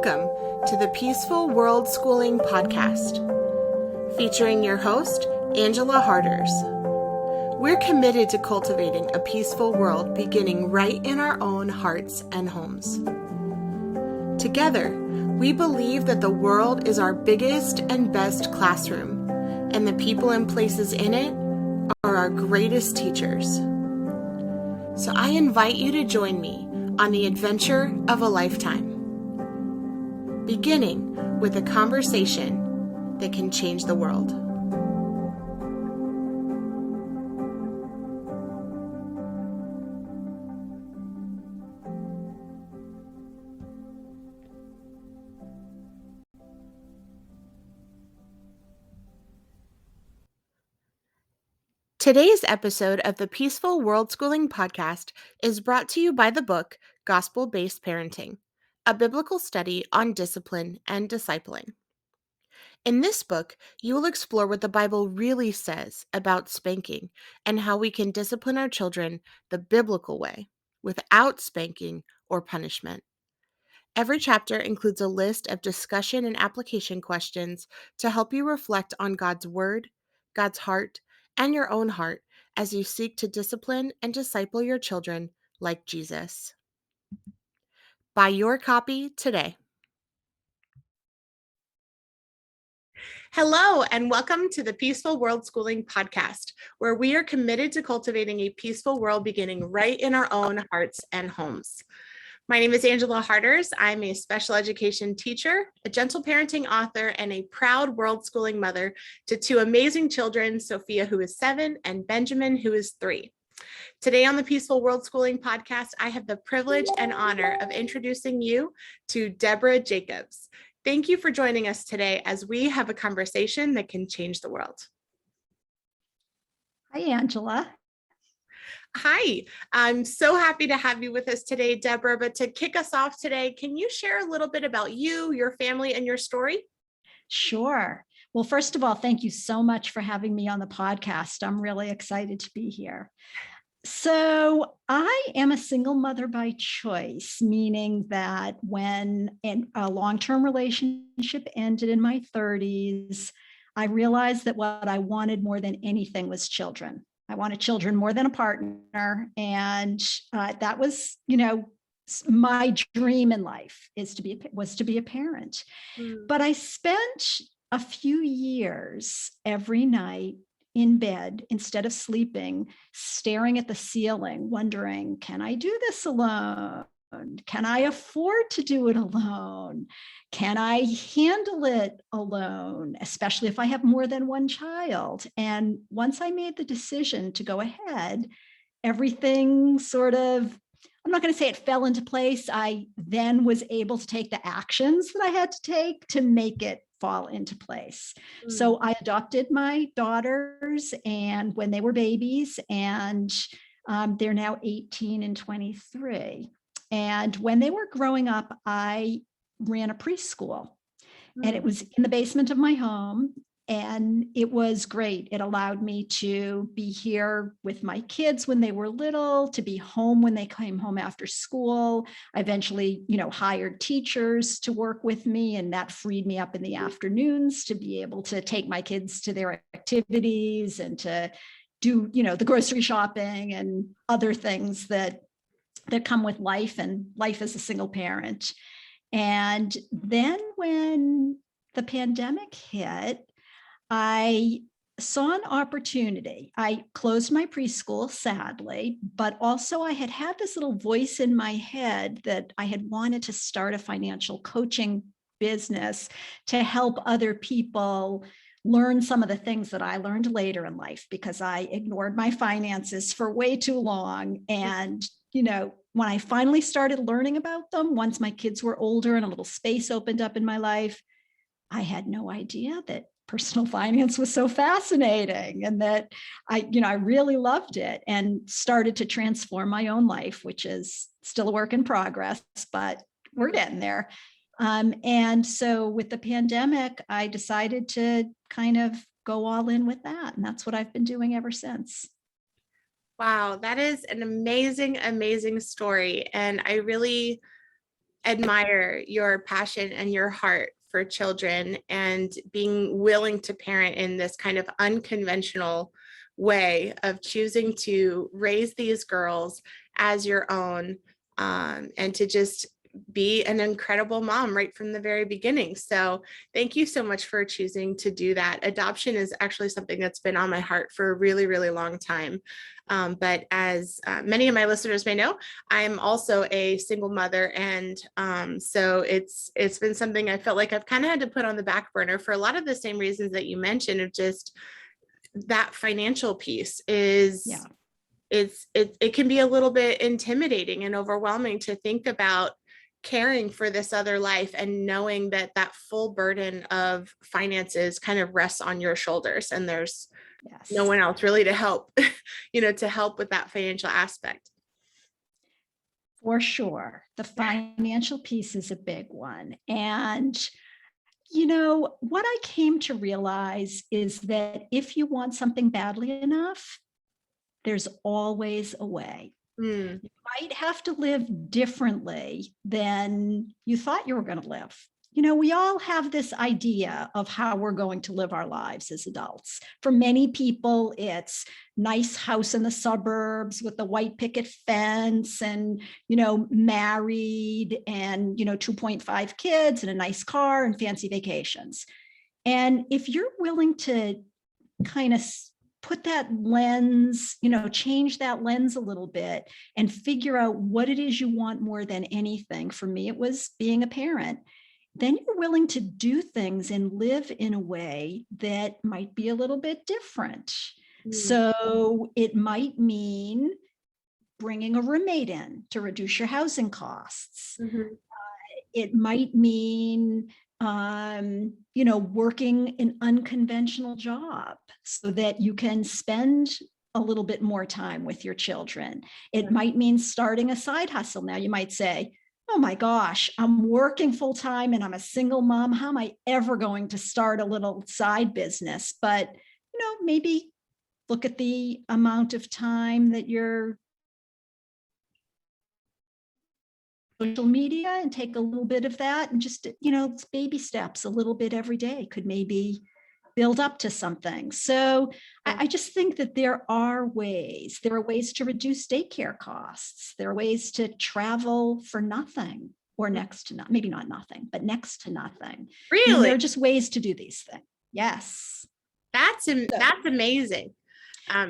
Welcome to the Peaceful Worldschooling podcast, featuring your host, Angela Harders. We're committed to cultivating a peaceful world beginning right in our own hearts and homes. Together, we believe that the world is our biggest and best classroom, and the people and places in it are our greatest teachers. So I invite you to join me on the adventure of a lifetime, beginning with a conversation that can change the world. Today's episode of the Peaceful Worldschooling podcast is brought to you by the book Gospel-Based Parenting, a biblical study on discipline and discipling. In this book, you will explore what the Bible really says about spanking and how we can discipline our children the biblical way, without spanking or punishment. Every chapter includes a list of discussion and application questions to help you reflect on God's Word, God's heart, and your own heart as you seek to discipline and disciple your children like Jesus. Buy your copy today. Hello, and welcome to the Peaceful Worldschooling podcast, where we are committed to cultivating a peaceful world beginning right in our own hearts and homes. My name is Angela Harders. I'm a special education teacher, a gentle parenting author, and a proud worldschooling mother to two amazing children, Sophia, who is 7, and Benjamin, who is 3. Today on the Peaceful Worldschooling podcast, I have the privilege and honor of introducing you to DEBRA Jacobs. Thank you for joining us today as we have a conversation that can change the world. Hi, Angela. Hi, I'm so happy to have you with us today, DEBRA. But to kick us off today, can you share a little bit about you, your family, and your story? Sure. Well, first of all, thank you so much for having me on the podcast. I'm really excited to be here. So I am a single mother by choice, meaning that when a long-term relationship ended in my 30s, I realized that what I wanted more than anything was children. I wanted children more than a partner. And that was, my dream in life was to be a parent. But I spent a few years every night in bed, instead of sleeping, staring at the ceiling, wondering, can I do this alone? Can I afford to do it alone? Can I handle it alone, especially if I have more than one child? And once I made the decision to go ahead, everything sort of, I'm not going to say it fell into place. I then was able to take the actions that I had to take to make it fall into place. So I adopted my daughters and when they were babies, and they're now 18 and 23. And when they were growing up, I ran a preschool and it was in the basement of my home. And it was great. It allowed me to be here with my kids when they were little, to be home when they came home after school. I eventually, hired teachers to work with me, and that freed me up in the afternoons to be able to take my kids to their activities and to do, the grocery shopping and other things that come with life and life as a single parent. And then when the pandemic hit, I saw an opportunity. I closed my preschool, sadly, but also I had this little voice in my head that I had wanted to start a financial coaching business to help other people learn some of the things that I learned later in life, because I ignored my finances for way too long. And, when I finally started learning about them, once my kids were older and a little space opened up in my life, I had no idea that personal finance was so fascinating, and that I really loved it and started to transform my own life, which is still a work in progress, but we're getting there. And so with the pandemic, I decided to kind of go all in with that. And that's what I've been doing ever since. Wow, that is an amazing, amazing story. And I really admire your passion and your heart for children and being willing to parent in this kind of unconventional way of choosing to raise these girls as your own, and to just be an incredible mom right from the very beginning. So thank you so much for choosing to do that. Adoption is actually something that's been on my heart for a really, really long time. But as many of my listeners may know, I'm also a single mother. And so it's been something I felt like I've kind of had to put on the back burner for a lot of the same reasons that you mentioned, of just that financial piece is, Yeah. it can be a little bit intimidating and overwhelming to think about caring for this other life and knowing that that full burden of finances kind of rests on your shoulders, and there's no Yes. one else really to help, to help with that financial aspect. For sure. The financial piece is a big one. And, what I came to realize is that if you want something badly enough, there's always a way. Mm, You might have to live differently than you thought you were going to live. We all have this idea of how we're going to live our lives as adults. For many people, it's nice house in the suburbs with the white picket fence and, married and, 2.5 kids and a nice car and fancy vacations. And if you're willing to kind of put that lens, change that lens a little bit and figure out what it is you want more than anything. For me, it was being a parent. Then you're willing to do things and live in a way that might be a little bit different. mm, So it might mean bringing a roommate in to reduce your housing costs. mhm, It might mean working an unconventional job so that you can spend a little bit more time with your children. It might mean starting a side hustle. Now you might say, oh my gosh, I'm working full time and I'm a single mom. How am I ever going to start a little side business? But, maybe look at the amount of time that you're social media and take a little bit of that and just, it's baby steps a little bit every day could maybe build up to something. So I just think that there are ways to reduce daycare costs. There are ways to travel for nothing or next to nothing, maybe not nothing, but next to nothing. really, there are just ways to do these things. Yes. that's amazing.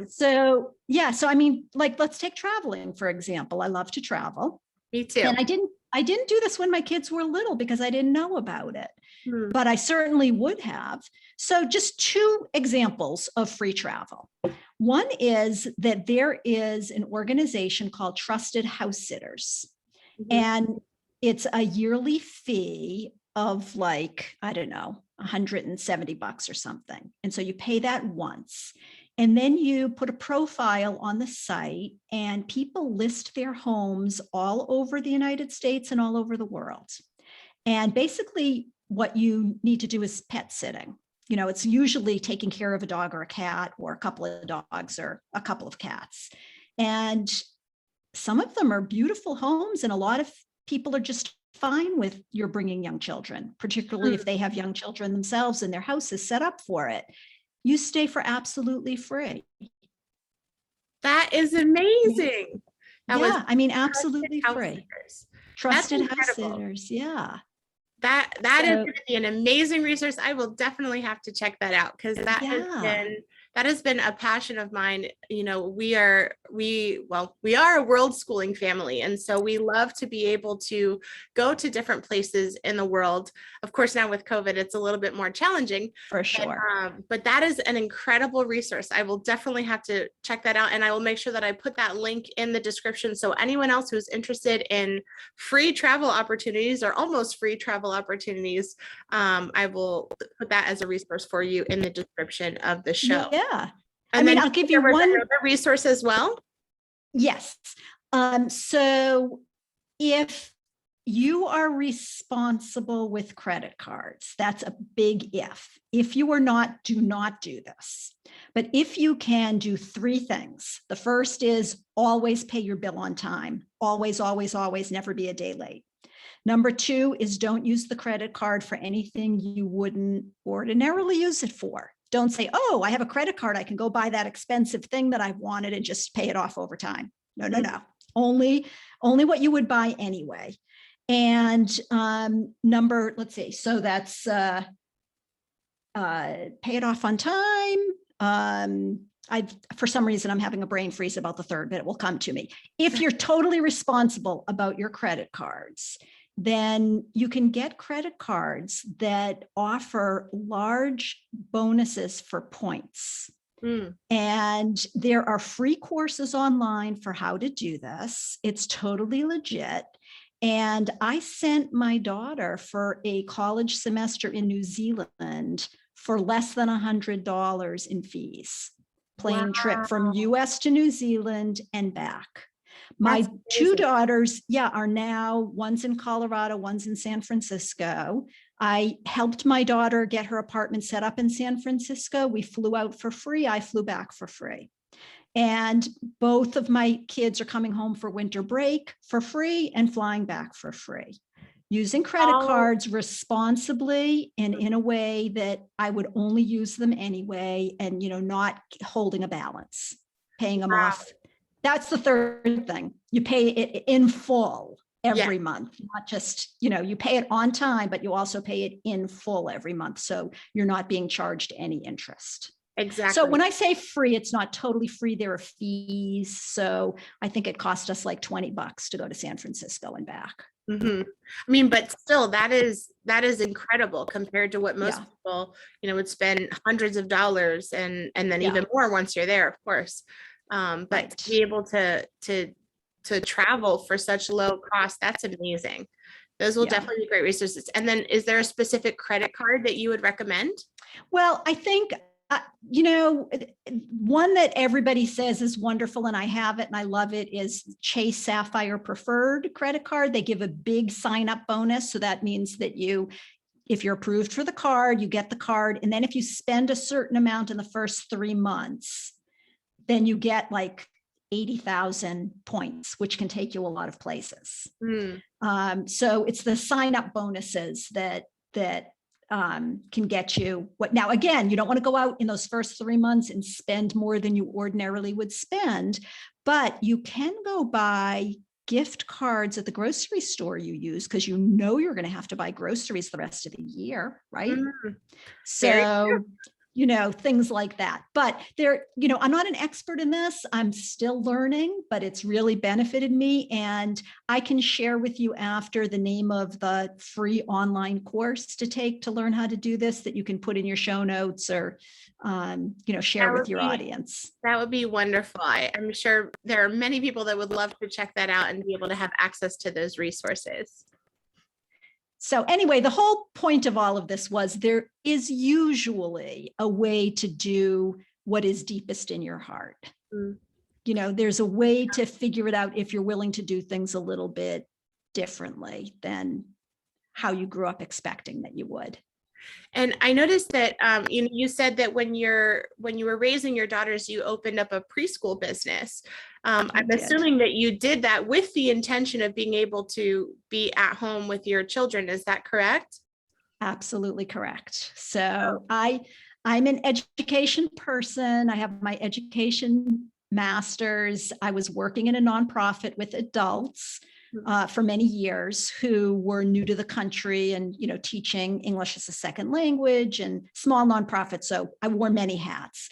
So let's take traveling, for example. I love to travel. Me too. And I didn't do this when my kids were little because I didn't know about it, Hmm. but I certainly would have. So just two examples of free travel. One is that there is an organization called Trusted House Sitters, and it's a yearly fee of I don't know, $170 or something. And so you pay that once. And then you put a profile on the site and people list their homes all over the United States and all over the world. And basically what you need to do is pet sitting. It's usually taking care of a dog or a cat or a couple of dogs or a couple of cats. And some of them are beautiful homes, and a lot of people are just fine with your bringing young children, particularly if they have young children themselves and their house is set up for it. You stay for absolutely free. That is amazing. Absolutely free. Trusted house sitters. Yeah. That is going to be an amazing resource. I will definitely have to check that out, because that has been a passion of mine. We are a Worldschooling family, and so we love to be able to go to different places in the world. Of course, now with COVID, it's a little bit more challenging. For sure. But that is an incredible resource. I will definitely have to check that out, and I will make sure that I put that link in the description, so anyone else who's interested in free travel opportunities or almost free travel opportunities, I will put that as a resource for you in the description of the show. Yeah. And then I'll give you one other resource as well. Yes. So if you are responsible with credit cards, that's a big if. If you are not, do not do this. But if you can, do three things. The first is always pay your bill on time. Always, always, always, never be a day late. Number two is don't use the credit card for anything you wouldn't ordinarily use it for. Don't say, oh, I have a credit card. I can go buy that expensive thing that I've wanted and just pay it off over time. No, no, no. Only what you would buy anyway. And let's see. So that's pay it off on time. For some reason, I'm having a brain freeze about the third, but it will come to me. If you're totally responsible about your credit cards, then you can get credit cards that offer large bonuses for points. And there are free courses online for how to do this. It's totally legit. And I sent my daughter for a college semester in New Zealand for less than $100 in fees. Plane trip from US to New Zealand and back. My two daughters, are now, one's in Colorado, one's in San Francisco. I helped my daughter get her apartment set up in San Francisco. We flew out for free. I flew back for free. And both of my kids are coming home for winter break for free and flying back for free. Using credit cards responsibly and in a way that I would only use them anyway, and not holding a balance, paying them off. That's the third thing. You pay it in full every month, not just, you pay it on time, but you also pay it in full every month. So you're not being charged any interest. Exactly. So when I say free, it's not totally free. There are fees. So I think it cost us like $20 to go to San Francisco and back. I mean, but still, that is incredible compared to what most people, would spend hundreds of dollars and then even more once you're there, of course. But to be able to travel for such low cost, that's amazing. Those will definitely be great resources. And then is there a specific credit card that you would recommend? Well, I think, one that everybody says is wonderful, and I have it and I love it, is Chase Sapphire Preferred credit card. They give a big sign up bonus. So that means that if you're approved for the card, you get the card. And then if you spend a certain amount in the first 3 months, then you get like 80,000 points, which can take you a lot of places. So it's the sign up bonuses that can get you what. Now, again, you don't want to go out in those first 3 months and spend more than you ordinarily would spend, but you can go buy gift cards at the grocery store you use, because you're going to have to buy groceries the rest of the year, right? So things like that. But I'm not an expert in this. I'm still learning, but it's really benefited me. And I can share with you after the name of the free online course to take to learn how to do this, that you can put in your show notes or, share with your audience. That would be wonderful. I'm sure there are many people that would love to check that out and be able to have access to those resources. So anyway, the whole point of all of this was there is usually a way to do what is deepest in your heart. There's a way to figure it out if you're willing to do things a little bit differently than how you grew up expecting that you would. And I noticed that you said that when you were raising your daughters, you opened up a preschool business. I'm assuming that you did that with the intention of being able to be at home with your children. Is that correct? Absolutely correct. So I'm an education person. I have my education master's. I was working in a nonprofit with adults for many years who were new to the country and, teaching English as a second language, and small nonprofit. So I wore many hats.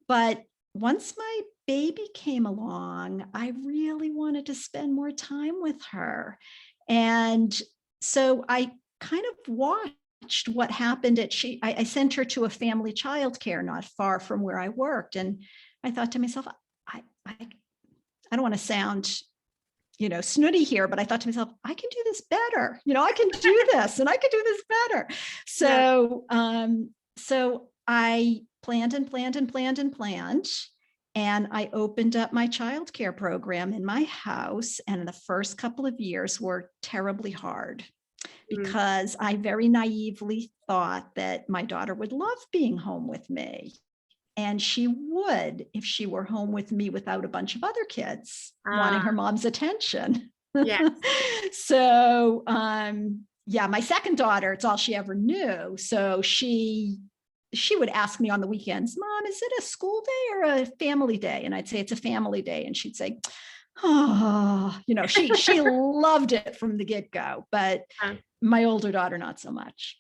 But once my baby came along, I really wanted to spend more time with her. And so I kind of watched what happened I sent her to a family childcare not far from where I worked. And I thought to myself, I don't want to sound snooty here, but I thought to myself, I can do this better. I can do this and I can do this better. So, so I planned. And I opened up my childcare program in my house. And the first couple of years were terribly hard because I very naively thought that my daughter would love being home with me. And she would if she were home with me without a bunch of other kids wanting her mom's attention. Yeah. So, yeah, my second daughter, it's all she ever knew. So she would ask me on the weekends, Mom, is it a school day or a family day? And I'd say it's a family day. And she'd say, oh, she loved it from the get-go, but Uh, my older daughter, not so much.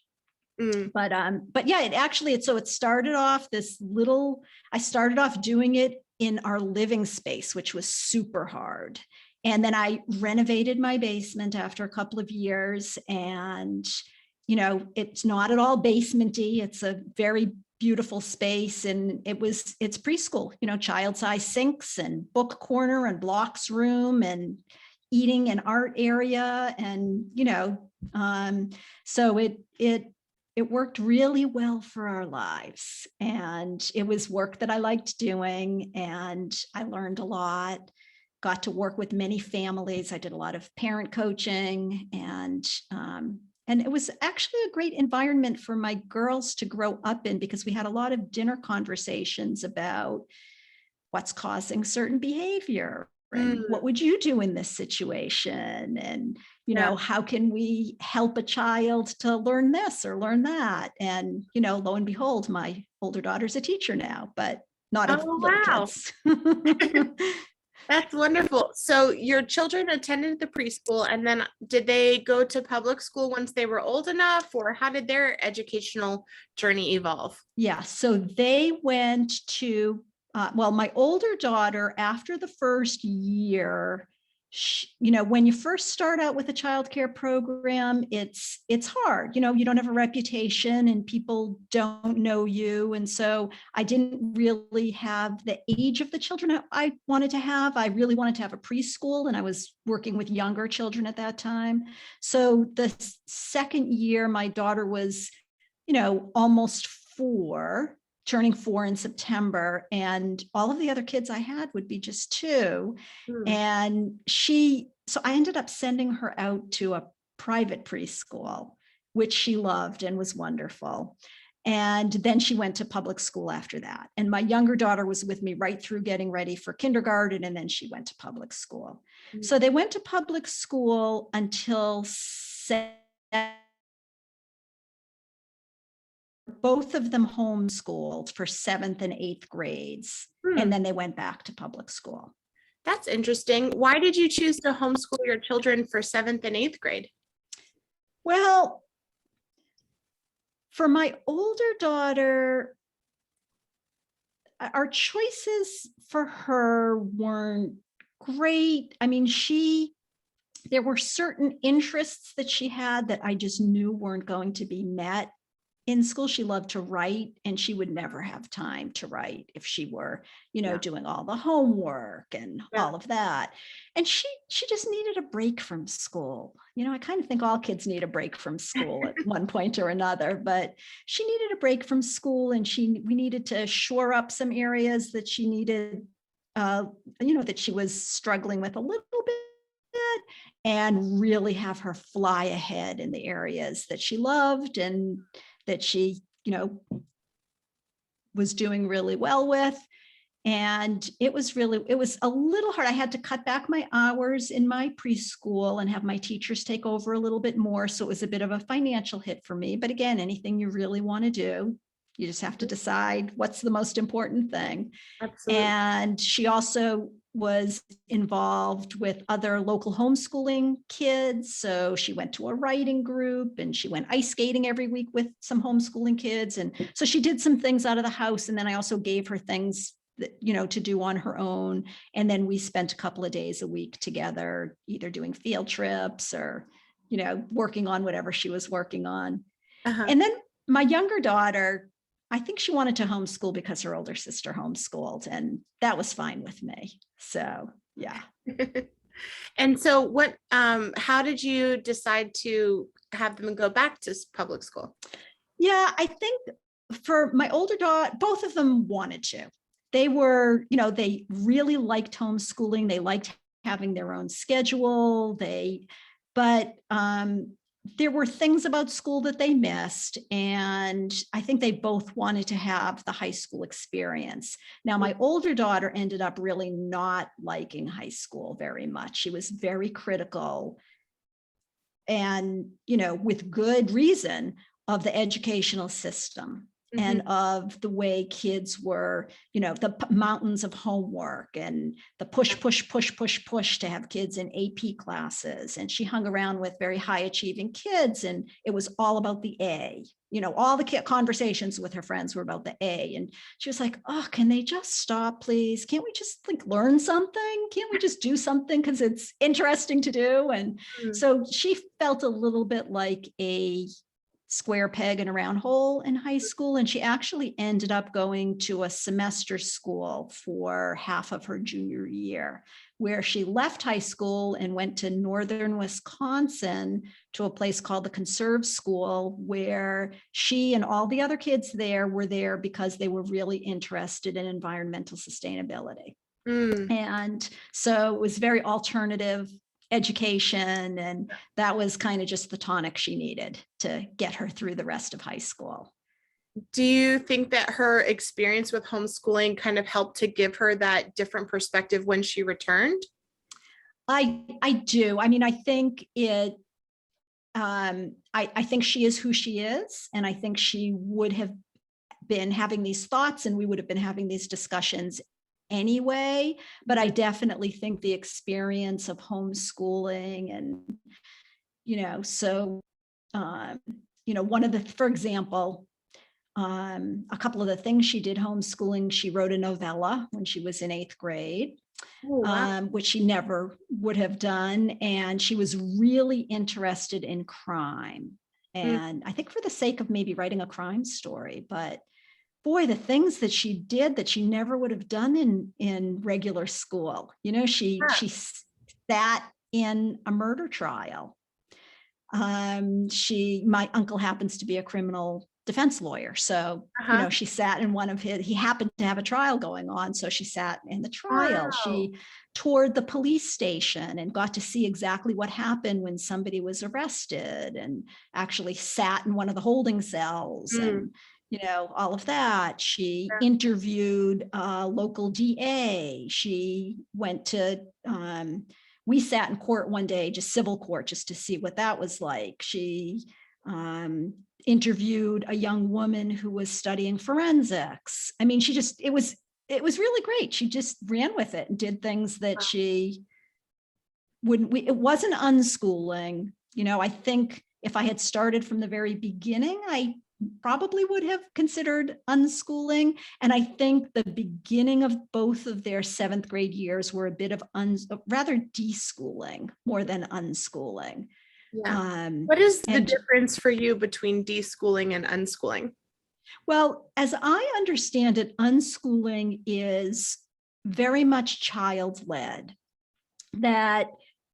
mm, But yeah, it started off I started off doing it in our living space, which was super hard. And then I renovated my basement after a couple of years, and it's not at all basementy. It's a very beautiful space, and it's preschool, child size sinks and book corner and blocks room and eating and art area, and so it worked really well for our lives, and it was work that I liked doing, and I learned a lot, got to work with many families. I did a lot of parent coaching, and it was actually a great environment for my girls to grow up in, because we had a lot of dinner conversations about what's causing certain behavior and mm, what would you do in this situation, and yeah. how can we help a child to learn this or learn that. And lo and behold, my older daughter's a teacher now, but not of Oh, little wow. kids. That's wonderful. So your children attended the preschool, and then did they go to public school once they were old enough, or how did their educational journey evolve? Yeah, so they went to, well, my older daughter, after the first year, when you first start out with a childcare program, it's hard. You don't have a reputation and people don't know you. And so I didn't really have the age of the children I wanted to have. I really wanted to have a preschool, and I was working with younger children at that time. So the second year, my daughter was almost 4, turning 4 in September. And all of the other kids I had would be just 2. Mm, And so I ended up sending her out to a private preschool, which she loved and was wonderful. And then she went to public school after that. And my younger daughter was with me right through getting ready for kindergarten. And then she went to public school. mm. So they went to public school until both of them homeschooled for 7th and 8th grades. Hmm. And then they went back to public school. That's interesting. Why did you choose to homeschool your children for 7th and 8th grade? Well, for my older daughter, our choices for her weren't great. I mean, there were certain interests that she had that I just knew weren't going to be met. In school, she loved to write, and she would never have time to write if she were, Yeah. doing all the homework and Yeah. all of that. And she just needed a break from school. I kind of think all kids need a break from school at one point or another, but she needed a break from school, and we needed to shore up some areas that she needed, that she was struggling with a little bit, and really have her fly ahead in the areas that she loved and that she, was doing really well with. And it was a little hard. I had to cut back my hours in my preschool and have my teachers take over a little bit more. So it was a bit of a financial hit for me. But again, anything you really want to do, you just have to decide what's the most important thing. Absolutely. And she also was involved with other local homeschooling kids. So she went to a writing group, and she went ice skating every week with some homeschooling kids. And so she did some things out of the house. And then I also gave her things that, to do on her own. And then we spent a couple of days a week together, either doing field trips or, working on whatever she was working on. Uh-huh. And then my younger daughter, I think she wanted to homeschool because her older sister homeschooled, and that was fine with me. So, yeah. And so how did you decide to have them go back to public school? Yeah, I think for my older daughter, both of them wanted to. They were, they really liked homeschooling. They liked having their own schedule. But there were things about school that they missed, and I think they both wanted to have the high school experience. Now, my older daughter ended up really not liking high school very much. She was very critical, and, with good reason, of the educational system Mhm. and of the way kids were, the mountains of homework and the push, push, push, push, push to have kids in AP classes. And she hung around with very high achieving kids, and it was all about the A. All the conversations with her friends were about the A. And she was like, oh, can they just stop, please? Can't we just learn something? Can't we just do something because it's interesting to do? And Mm. so she felt a little bit like a square peg in a round hole in high school. And she actually ended up going to a semester school for half of her junior year, where she left high school and went to northern Wisconsin to a place called the Conserve School, where she and all the other kids there were there because they were really interested in environmental sustainability. Mm. And so it was very alternative education. And that was kind of just the tonic she needed to get her through the rest of high school. Do you think that her experience with homeschooling kind of helped to give her that different perspective when she returned? I do. I mean, I think it, I think she is who she is. And I think she would have been having these thoughts and we would have been having these discussions anyway. But I definitely think the experience of homeschooling and, so, one of the, for example, a couple of the things she did homeschooling, she wrote a novella when she was in 8th grade, Oh, wow. which she never would have done. And she was really interested in crime. Mm. And I think for the sake of maybe writing a crime story, but boy, the things that she did that she never would have done in regular school. She sat in a murder trial. My uncle happens to be a criminal defense lawyer. So, Uh-huh. she sat in he happened to have a trial going on. So she sat in the trial. Wow. She toured the police station and got to see exactly what happened when somebody was arrested, and actually sat in one of the holding cells Mm. and, all of that. She Yeah. interviewed a local DA. She went to, we sat in court one day, just civil court, just to see what that was like. She interviewed a young woman who was studying forensics. I mean, it was really great. She just ran with it and did things that she wouldn't, it wasn't unschooling. I think if I had started from the very beginning, I probably would have considered unschooling. And I think the beginning of both of their 7th grade years were a bit of rather deschooling more than unschooling. Yeah. What is the And difference for you between deschooling and unschooling? well, as I understand it, unschooling is very much child-led, that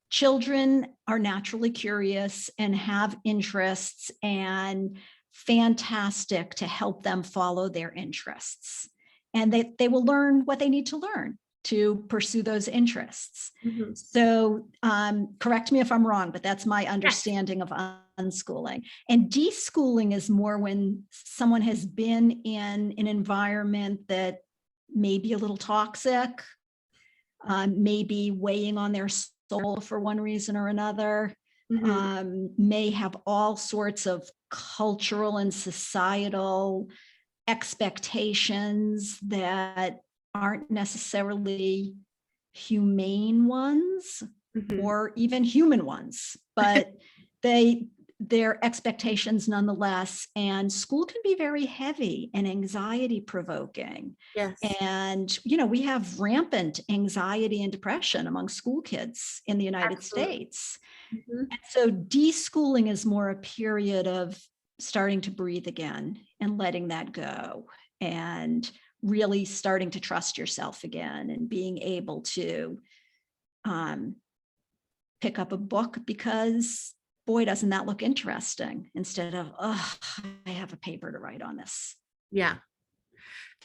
children are naturally curious and have interests, and fantastic to help them follow their interests. And they will learn what they need to learn to pursue those interests. Mhm. So correct me if I'm wrong, but that's my Yes. understanding of unschooling. And deschooling is more when someone has been in an environment that may be a little toxic, maybe weighing on their soul for one reason or another, Mhm. may have all sorts of cultural and societal expectations that aren't necessarily humane ones Mhm. or even human ones, but their expectations nonetheless. And school can be very heavy and anxiety provoking. Yes. And, we have rampant anxiety and depression among school kids in the United Absolutely. States. Mhm. And so deschooling is more a period of starting to breathe again and letting that go, and really starting to trust yourself again, and being able to um, pick up a book because, boy, doesn't that look interesting, instead of, oh, I have a paper to write on this. Yeah.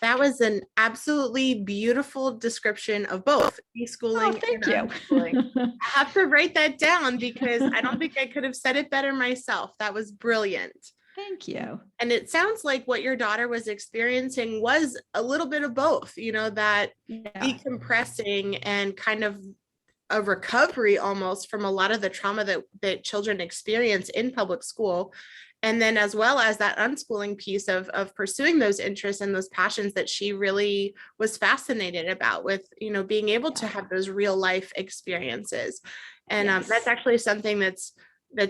That was an absolutely beautiful description of both Oh, deschooling and thank you. unschooling. I have to write that down because I don't think I could have said it better myself. That was brilliant. Thank you. And it sounds like what your daughter was experiencing was a little bit of both, that Yeah. decompressing and kind of a recovery almost from a lot of the trauma that children experience in public school. And then as well as that unschooling piece of pursuing those interests and those passions that she really was fascinated about with, being able to have those real life experiences. And Yes. that's actually something that's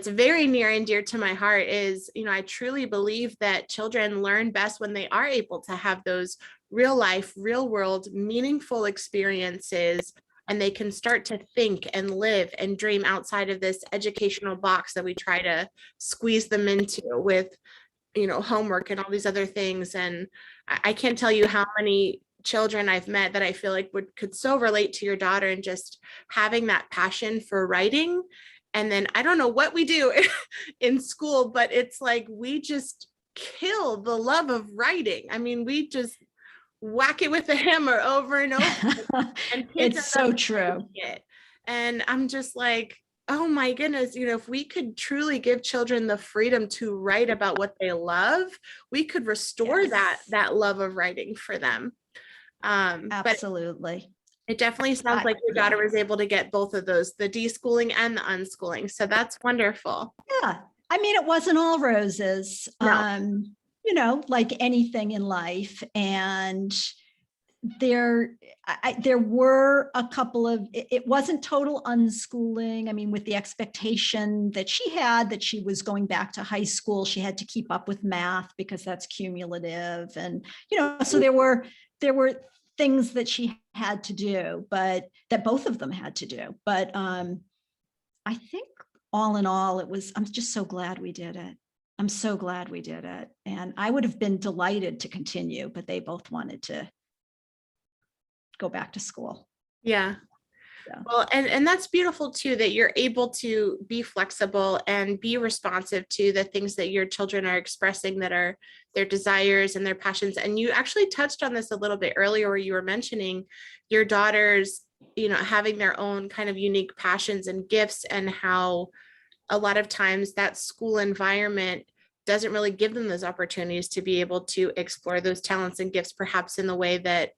very near and dear to my heart is, I truly believe that children learn best when they are able to have those real life, real world, meaningful experiences, and they can start to think and live and dream outside of this educational box that we try to squeeze them into with, homework and all these other things. And I can't tell you how many children I've met that I feel like could so relate to your daughter, and just having that passion for writing. And then I don't know what we do in school, but it's like we just kill the love of writing. I mean, we just whack it with a hammer over and over. And kids It's so true. it. And I'm just like, oh my goodness, if we could truly give children the freedom to write about what they love, we could restore that love of writing for them. But Absolutely. it definitely sounds like your daughter was able to get both of those, the deschooling and the unschooling. So that's wonderful. Yeah. I mean, it wasn't all roses, No. Like anything in life. And there were a couple of, it wasn't total unschooling. I mean, with the expectation that she had that she was going back to high school, she had to keep up with math because that's cumulative. And, so there were things that she had to do, but that both of them had to do. But I think all in all, I'm just so glad we did it. I'm so glad we did it. And I would have been delighted to continue, but they both wanted to go back to school. Yeah. Yeah. Well, and that's beautiful too, that you're able to be flexible and be responsive to the things that your children are expressing that are their desires and their passions. And you actually touched on this a little bit earlier, where you were mentioning your daughters, having their own kind of unique passions and gifts, and how a lot of times that school environment doesn't really give them those opportunities to be able to explore those talents and gifts, perhaps in the way that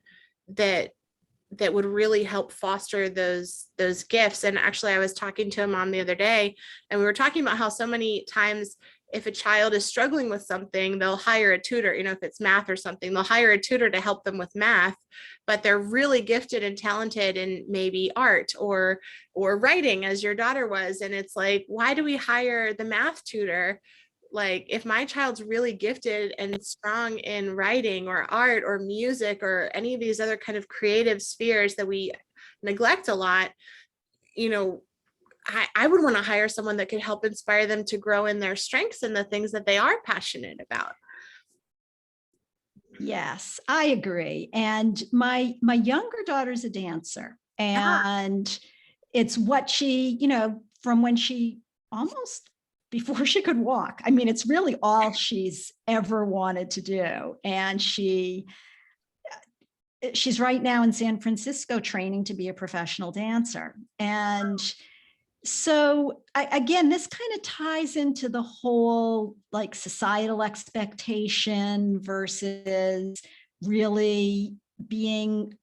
would really help foster those gifts. And actually, I was talking to a mom the other day, and we were talking about how so many times if a child is struggling with something, they'll hire a tutor. If it's math or something, they'll hire a tutor to help them with math, but they're really gifted and talented in maybe art or writing, as your daughter was. And it's like, why do we hire the math tutor? Like, if my child's really gifted and strong in writing or art or music or any of these other kind of creative spheres that we neglect a lot, I would want to hire someone that could help inspire them to grow in their strengths and the things that they are passionate about. Yes, I agree. And my younger daughter's a dancer, and it's what she, from when she almost before she could walk. I mean, it's really all she's ever wanted to do. And she's right now in San Francisco training to be a professional dancer. And so again, this kind of ties into the whole like societal expectation versus really being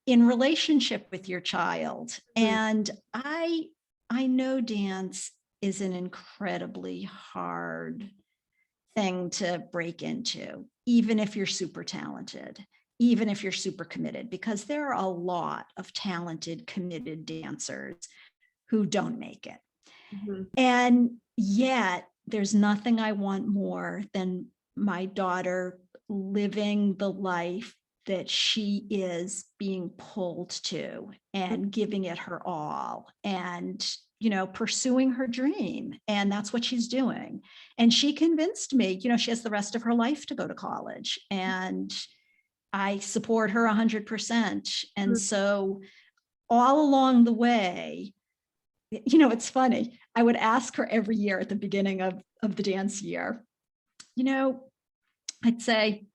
in relationship with your child. And I know dance is an incredibly hard thing to break into, even if you're super talented, even if you're super committed, because there are a lot of talented, committed dancers who don't make it. Mm-hmm. And yet there's nothing I want more than my daughter living the life that she is being pulled to and giving it her all and pursuing her dream. And that's what she's doing. And she convinced me, she has the rest of her life to go to college, and I support her 100%. And so all along the way, it's funny. I would ask her every year at the beginning of the dance year, I'd say,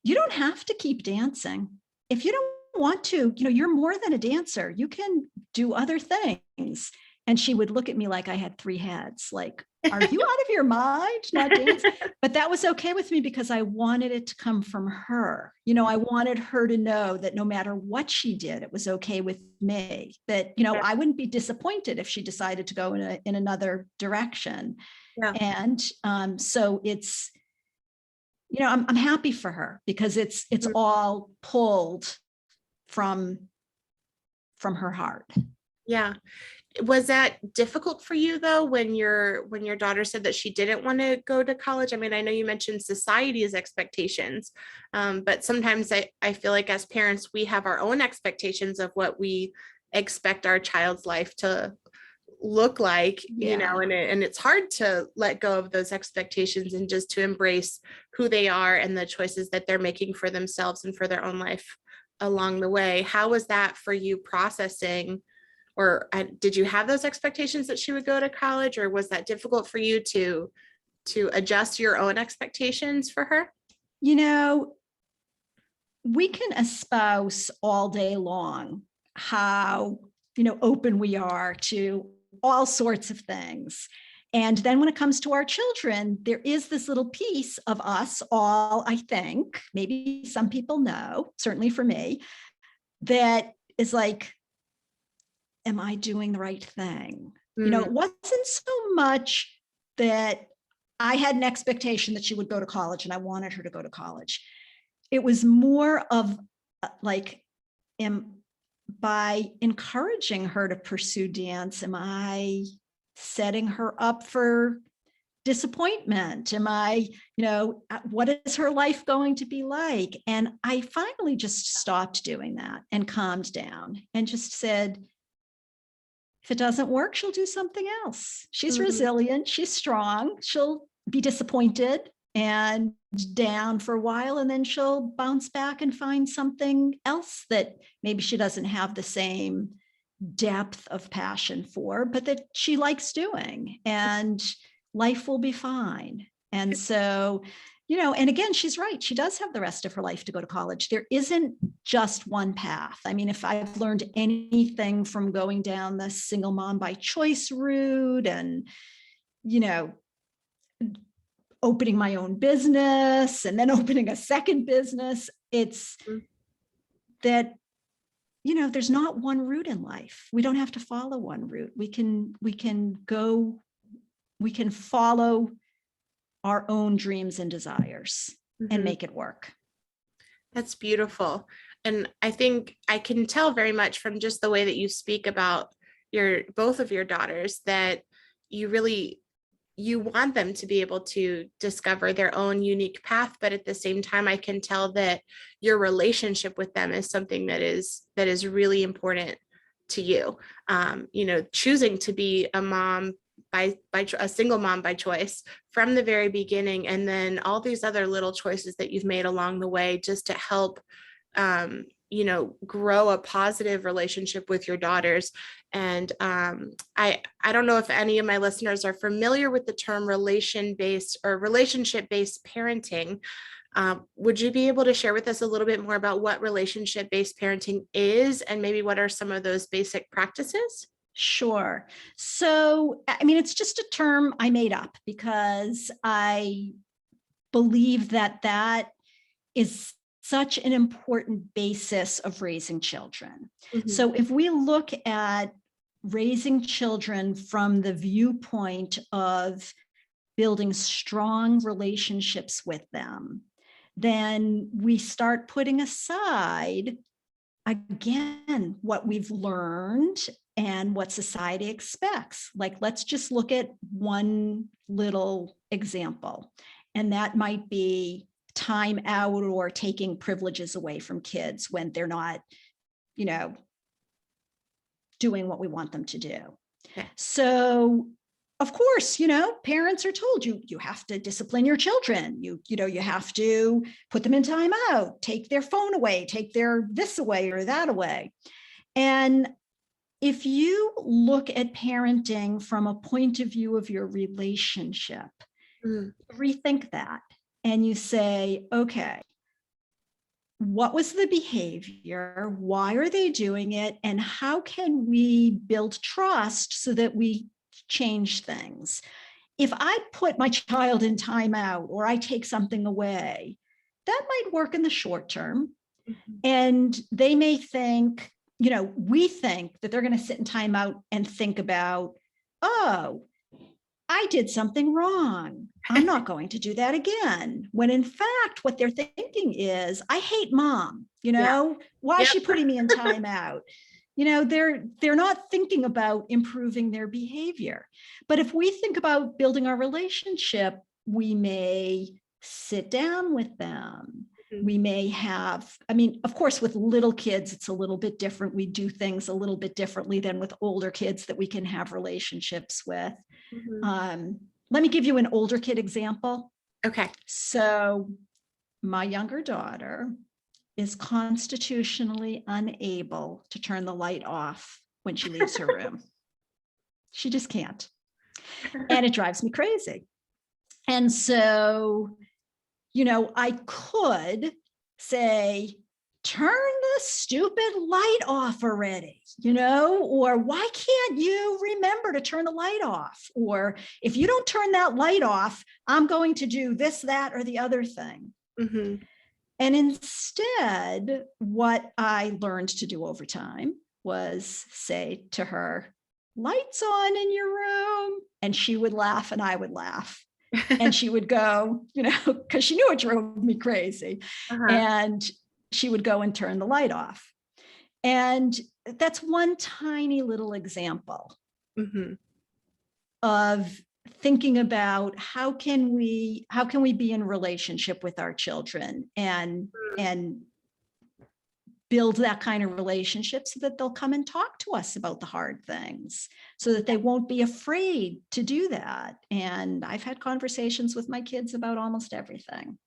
you don't have to keep dancing. If you don't want to, you're more than a dancer. You can do other things. And she would look at me like I had three heads, like, are you out of your mind, not dance? But that was okay with me because I wanted it to come from her. I wanted her to know that no matter what she did, it was okay with me, that, Yeah. I wouldn't be disappointed if she decided to go in another direction. Yeah. And so it's, I'm happy for her because it's all pulled from her heart. Yeah. Was that difficult for you though when your daughter said that she didn't want to go to college? I mean, I know you mentioned society's expectations, but sometimes I feel like as parents, we have our own expectations of what we expect our child's life to look like, Yeah. and it's hard to let go of those expectations and just to embrace who they are and the choices that they're making for themselves and for their own life along the way. How was that for you processing? Or did you have those expectations that she would go to college, or was that difficult for you to adjust your own expectations for her? We can espouse all day long how, open we are to all sorts of things. And then when it comes to our children, there is this little piece of us all, I think, maybe some people know, certainly for me, that is like, am I doing the right thing? It wasn't so much that I had an expectation that she would go to college and I wanted her to go to college. It was more of like, by encouraging her to pursue dance, am I setting her up for disappointment? Am I, what is her life going to be like? And I finally just stopped doing that and calmed down and just said, if it doesn't work, she'll do something else. She's resilient. She's strong. She'll be disappointed and down for a while, and then she'll bounce back and find something else that maybe she doesn't have the same depth of passion for, but that she likes doing, and life will be fine. And so, and again, she's right. She does have the rest of her life to go to college. There isn't just one path. I mean, if I've learned anything from going down the single mom by choice route and, opening my own business and then opening a second business, it's that, there's not one route in life. We don't have to follow one route. We can follow our own dreams and desires and make it work. That's beautiful. And I think I can tell very much from just the way that you speak about both of your daughters that you want them to be able to discover their own unique path, but at the same time, I can tell that your relationship with them is something that is really important to you. Choosing to be a mom by a single mom by choice from the very beginning, and then all these other little choices that you've made along the way just to help grow a positive relationship with your daughters. And I don't know if any of my listeners are familiar with the term relationship-based parenting. Would you be able to share with us a little bit more about what relationship-based parenting is, and maybe what are some of those basic practices? Sure. So, I mean, it's just a term I made up because I believe that is such an important basis of raising children. So if we look at raising children from the viewpoint of building strong relationships with them, then we start putting aside, again, what we've learned and what society expects. Like, let's just look at one little example, and that might be time out or taking privileges away from kids when they're not, doing what we want them to do. Okay. So, of course, parents are told you have to discipline your children. You have to put them in time out, take their phone away, take their this away or that away. And if you look at parenting from a point of view of your relationship, rethink that. And you say, okay, what was the behavior? Why are they doing it? And how can we build trust so that we change things? If I put my child in timeout or I take something away, that might work in the short term. Mhm. And they may think, we think that they're going to sit in timeout and think about, oh, I did something wrong. I'm not going to do that again. When in fact, what they're thinking is, I hate mom. Yeah. Why is Yep. she putting me in timeout? They're not thinking about improving their behavior. But if we think about building our relationship, we may sit down with them. Mhm. We may have, of course, with little kids, it's a little bit different. We do things a little bit differently than with older kids that we can have relationships with. Mhm. Let me give you an older kid example. Okay. So my younger daughter is constitutionally unable to turn the light off when she leaves her room. She just can't. And it drives me crazy. And so, I could say, turn the stupid light off already, or why can't you remember to turn the light off? Or if you don't turn that light off, I'm going to do this, that, or the other thing. Mhm. And instead, what I learned to do over time was say to her, lights on in your room. And she would laugh and I would laugh. And she would go, because she knew it drove me crazy. Uh-huh. And she would go and turn the light off. And that's one tiny little example Mhm. of thinking about how can we be in relationship with our children and build that kind of relationship so that they'll come and talk to us about the hard things so that they won't be afraid to do that. And I've had conversations with my kids about almost everything.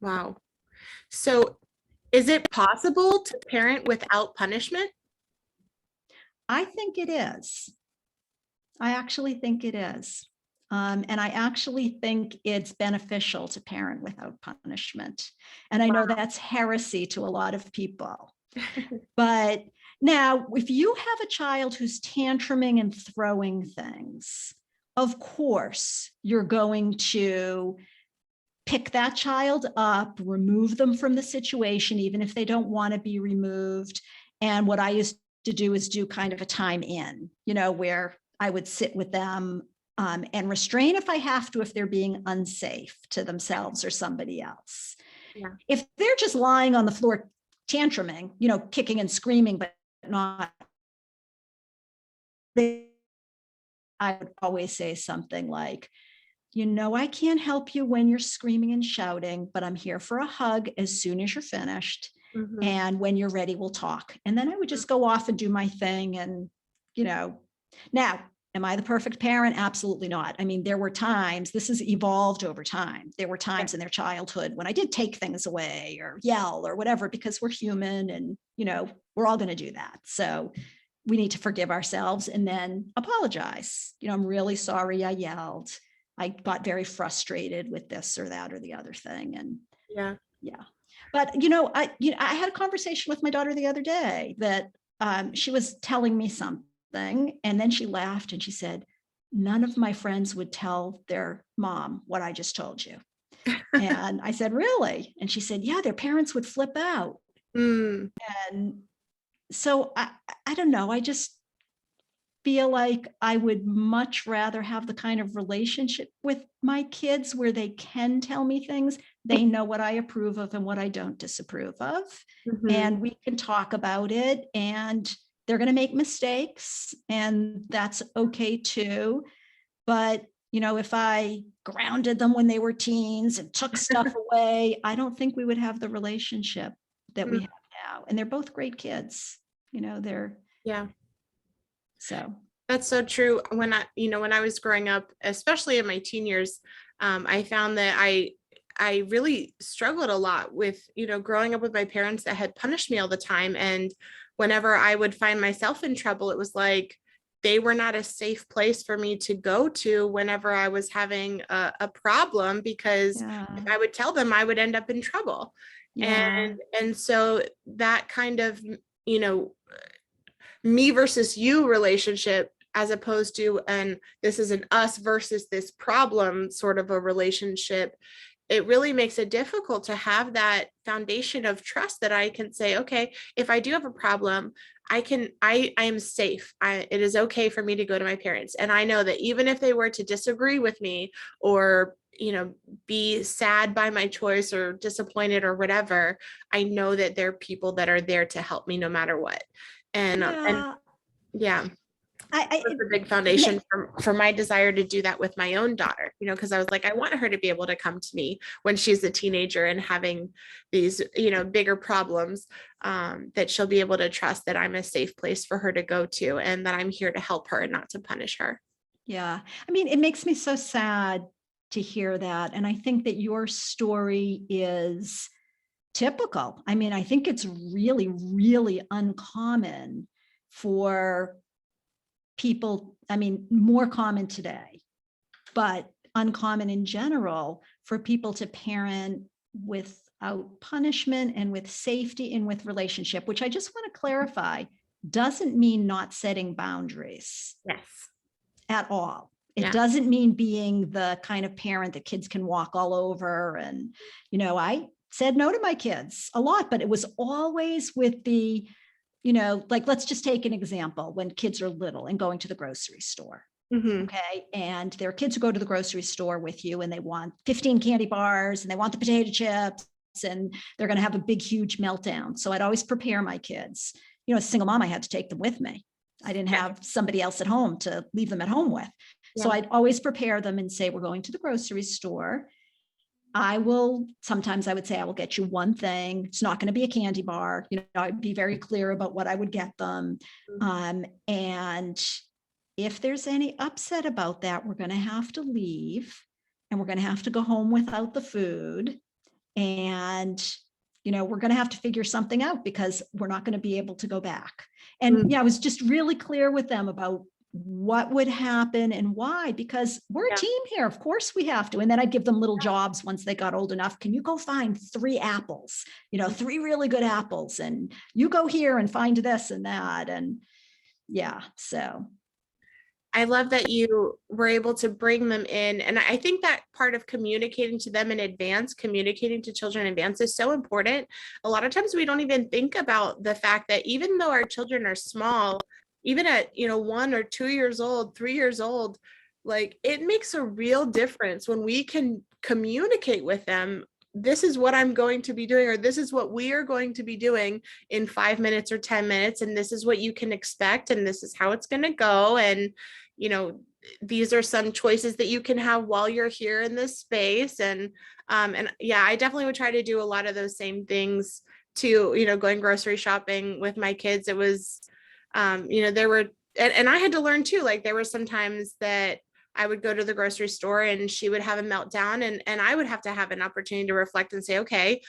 Wow. So, is it possible to parent without punishment? I think it is. I actually think it is. And I actually think it's beneficial to parent without punishment. And I know that's heresy to a lot of people. But now, if you have a child who's tantruming and throwing things, of course, you're going to pick that child up, remove them from the situation, even if they don't want to be removed. And what I used to do is do kind of a time in, where I would sit with them and restrain if I have to, if they're being unsafe to themselves or somebody else. Yeah. If they're just lying on the floor tantruming, kicking and screaming, but not, I would always say something like, I can't help you when you're screaming and shouting, but I'm here for a hug as soon as you're finished. Mhm. And when you're ready, we'll talk. And then I would just go off and do my thing. And, now, am I the perfect parent? Absolutely not. There were times, this has evolved over time. There were Yeah. times in their childhood when I did take things away or yell or whatever, because we're human and, we're all going to do that. So we need to forgive ourselves and then apologize. I'm really sorry I yelled. I got very frustrated with this or that or the other thing. And Yeah. yeah, but I had a conversation with my daughter the other day that she was telling me something, and then she laughed and she said, none of my friends would tell their mom what I just told you. And I said, really? And she said, yeah, their parents would flip out. Mm. And so I don't know. I just feel like I would much rather have the kind of relationship with my kids where they can tell me things. They know what I approve of and what I don't disapprove of. Mhm. And we can talk about it, and they're going to make mistakes, and that's okay too. But, if I grounded them when they were teens and took stuff away, I don't think we would have the relationship that we Mm. have now. And they're both great kids. They're Yeah. so. That's so true. When I was growing up, especially in my teen years, I found that I really struggled a lot with, growing up with my parents that had punished me all the time. And whenever I would find myself in trouble, it was like they were not a safe place for me to go to whenever I was having a problem, because if Yeah. I would tell them, I would end up in trouble. Yeah. And so that kind of, you know, me versus you relationship, as opposed to an this is an us versus this problem sort of a relationship, it really makes it difficult to have that foundation of trust that I can say, okay, if I do have a problem, I am safe. It is okay for me to go to my parents. And I know that even if they were to disagree with me, or, you know, be sad by my choice or disappointed or whatever, I know that there are people that are there to help me no matter what. And Yeah. yeah, I was the big it may, foundation for my desire to do that with my own daughter, you know, because I was like, I want her to be able to come to me when she's a teenager and having these, you know, bigger problems, that she'll be able to trust that I'm a safe place for her to go to, and that I'm here to help her and not to punish her. yeah. I mean, it makes me so sad to hear that. And I think that your story is typical. I mean, I think it's really, really uncommon for people. I mean, more common today, but uncommon in general for people to parent without punishment and with safety and with relationship, which I just want to clarify doesn't mean not setting boundaries Yes. at all. It Yeah. doesn't mean being the kind of parent that kids can walk all over. And, I said no to my kids a lot, but it was always with the, like, let's just take an example when kids are little and going to the grocery store. Mm-hmm. Okay. And there are kids who go to the grocery store with you and they want 15 candy bars and they want the potato chips and they're going to have a big, huge meltdown. So I'd always prepare my kids. As a single mom, I had to take them with me. I didn't Yeah. have somebody else at home to leave them at home with. So Yeah. I'd always prepare them and say, we're going to the grocery store. Sometimes I would say, I will get you one thing. It's not going to be a candy bar. I'd be very clear about what I would get them. And if there's any upset about that, we're going to have to leave and we're going to have to go home without the food. And, we're going to have to figure something out because we're not going to be able to go back. And I was just really clear with them about what would happen and why, because we're a Yeah. team here. Of course we have to. And then I'd give them little jobs once they got old enough. Can you go find 3 apples, 3 really good apples, and you go here and find this and that. And yeah, so. I love that you were able to bring them in. And I think that part of communicating to them in advance, communicating to children in advance is so important. A lot of times we don't even think about the fact that even though our children are small, even at, 1 or 2 years old, 3 years old, like it makes a real difference when we can communicate with them. This is what I'm going to be doing, or this is what we are going to be doing in 5 minutes or 10 minutes. And this is what you can expect. And this is how it's going to go. And these are some choices that you can have while you're here in this space. And yeah, I definitely would try to do a lot of those same things too, going grocery shopping with my kids. It was, there were, and I had to learn too, like there were some times that I would go to the grocery store and she would have a meltdown, and I would have to have an opportunity to reflect and say, okay,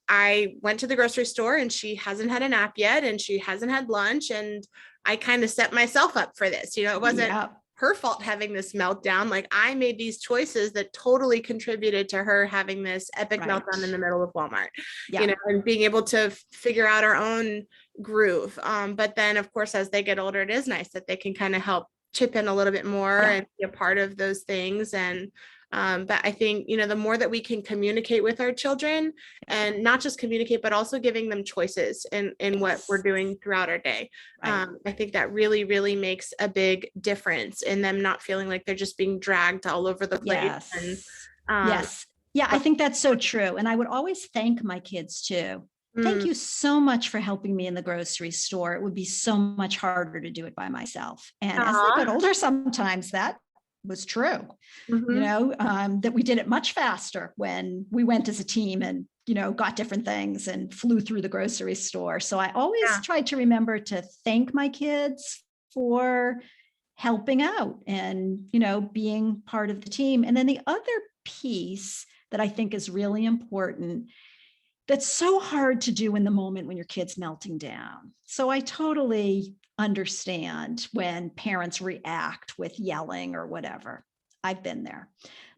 I went to the grocery store and she hasn't had a nap yet and she hasn't had lunch, and I kind of set myself up for this. It wasn't Yeah. her fault having this meltdown. Like I made these choices that totally contributed to her having this epic Right. meltdown in the middle of Walmart, Yeah. and being able to figure out our own groove. But then of course, as they get older, it is nice that they can kind of help chip in a little bit more Yeah. and be a part of those things. And but I think, the more that we can communicate with our children, and not just communicate, but also giving them choices in what we're doing throughout our day. Right. I think that really, really makes a big difference in them not feeling like they're just being dragged all over the place. Yes. And Yes. Yeah, I think that's so true. And I would always thank my kids too. Thank mm, you so much for helping me in the grocery store. It would be so much harder to do it by myself. And as they got aw, older, sometimes that was true, mhm, that we did it much faster when we went as a team and, got different things and flew through the grocery store. So I always yeah, tried to remember to thank my kids for helping out and, being part of the team. And then the other piece that I think is really important, that's so hard to do in the moment when your kid's melting down. So I totally understand when parents react with yelling or whatever. I've been there.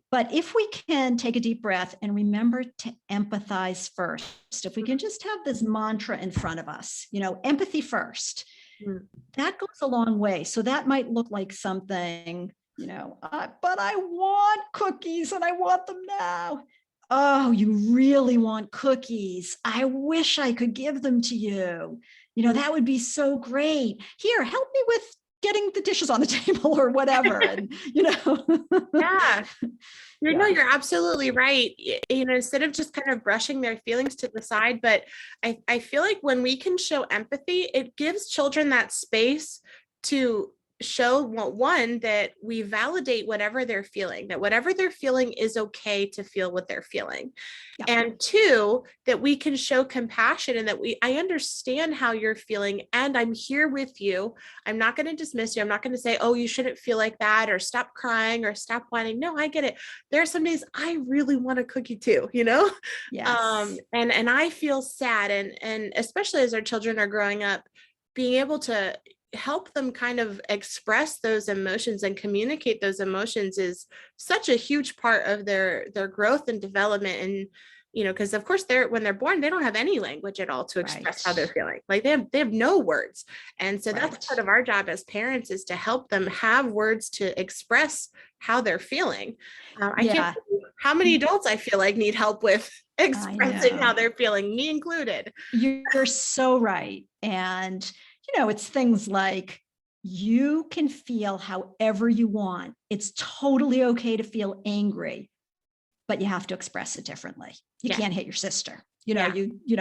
But if we can take a deep breath and remember to empathize first, if we can just have this mantra in front of us, empathy first, Mhm. that goes a long way. So that might look like something, but I want cookies and I want them now. Oh, you really want cookies? I wish I could give them to you. That would be so great. Here, help me with getting the dishes on the table or whatever. And, Yeah. No, yeah, you're absolutely right. Instead of just kind of brushing their feelings to the side, but I feel like when we can show empathy, it gives children that space to show, well, one, that we validate whatever they're feeling, that whatever they're feeling is okay to feel what they're feeling. yeah, And two, that we can show compassion and that I understand how you're feeling and I'm here with you. I'm not going to dismiss you. I'm not going to say, oh, you shouldn't feel like that or stop crying or stop whining. No, I get it. There are some days I really want a cookie too, yes, and I feel sad. And especially as our children are growing up, being able to help them kind of express those emotions and communicate those emotions is such a huge part of their growth and development. And because of course when they're born, they don't have any language at all to express how they're right, feeling. Like they have no words. And so that's right. part of our job as parents, is to help them have words to express how they're feeling. I can't Yeah, tell you how many adults I feel like need help with I expressing how know. they're feeling, me included. You're so right. And, it's things like you can feel however you want. It's totally okay to feel angry, but you have to express it differently. You Yeah. can't hit your sister, Yeah.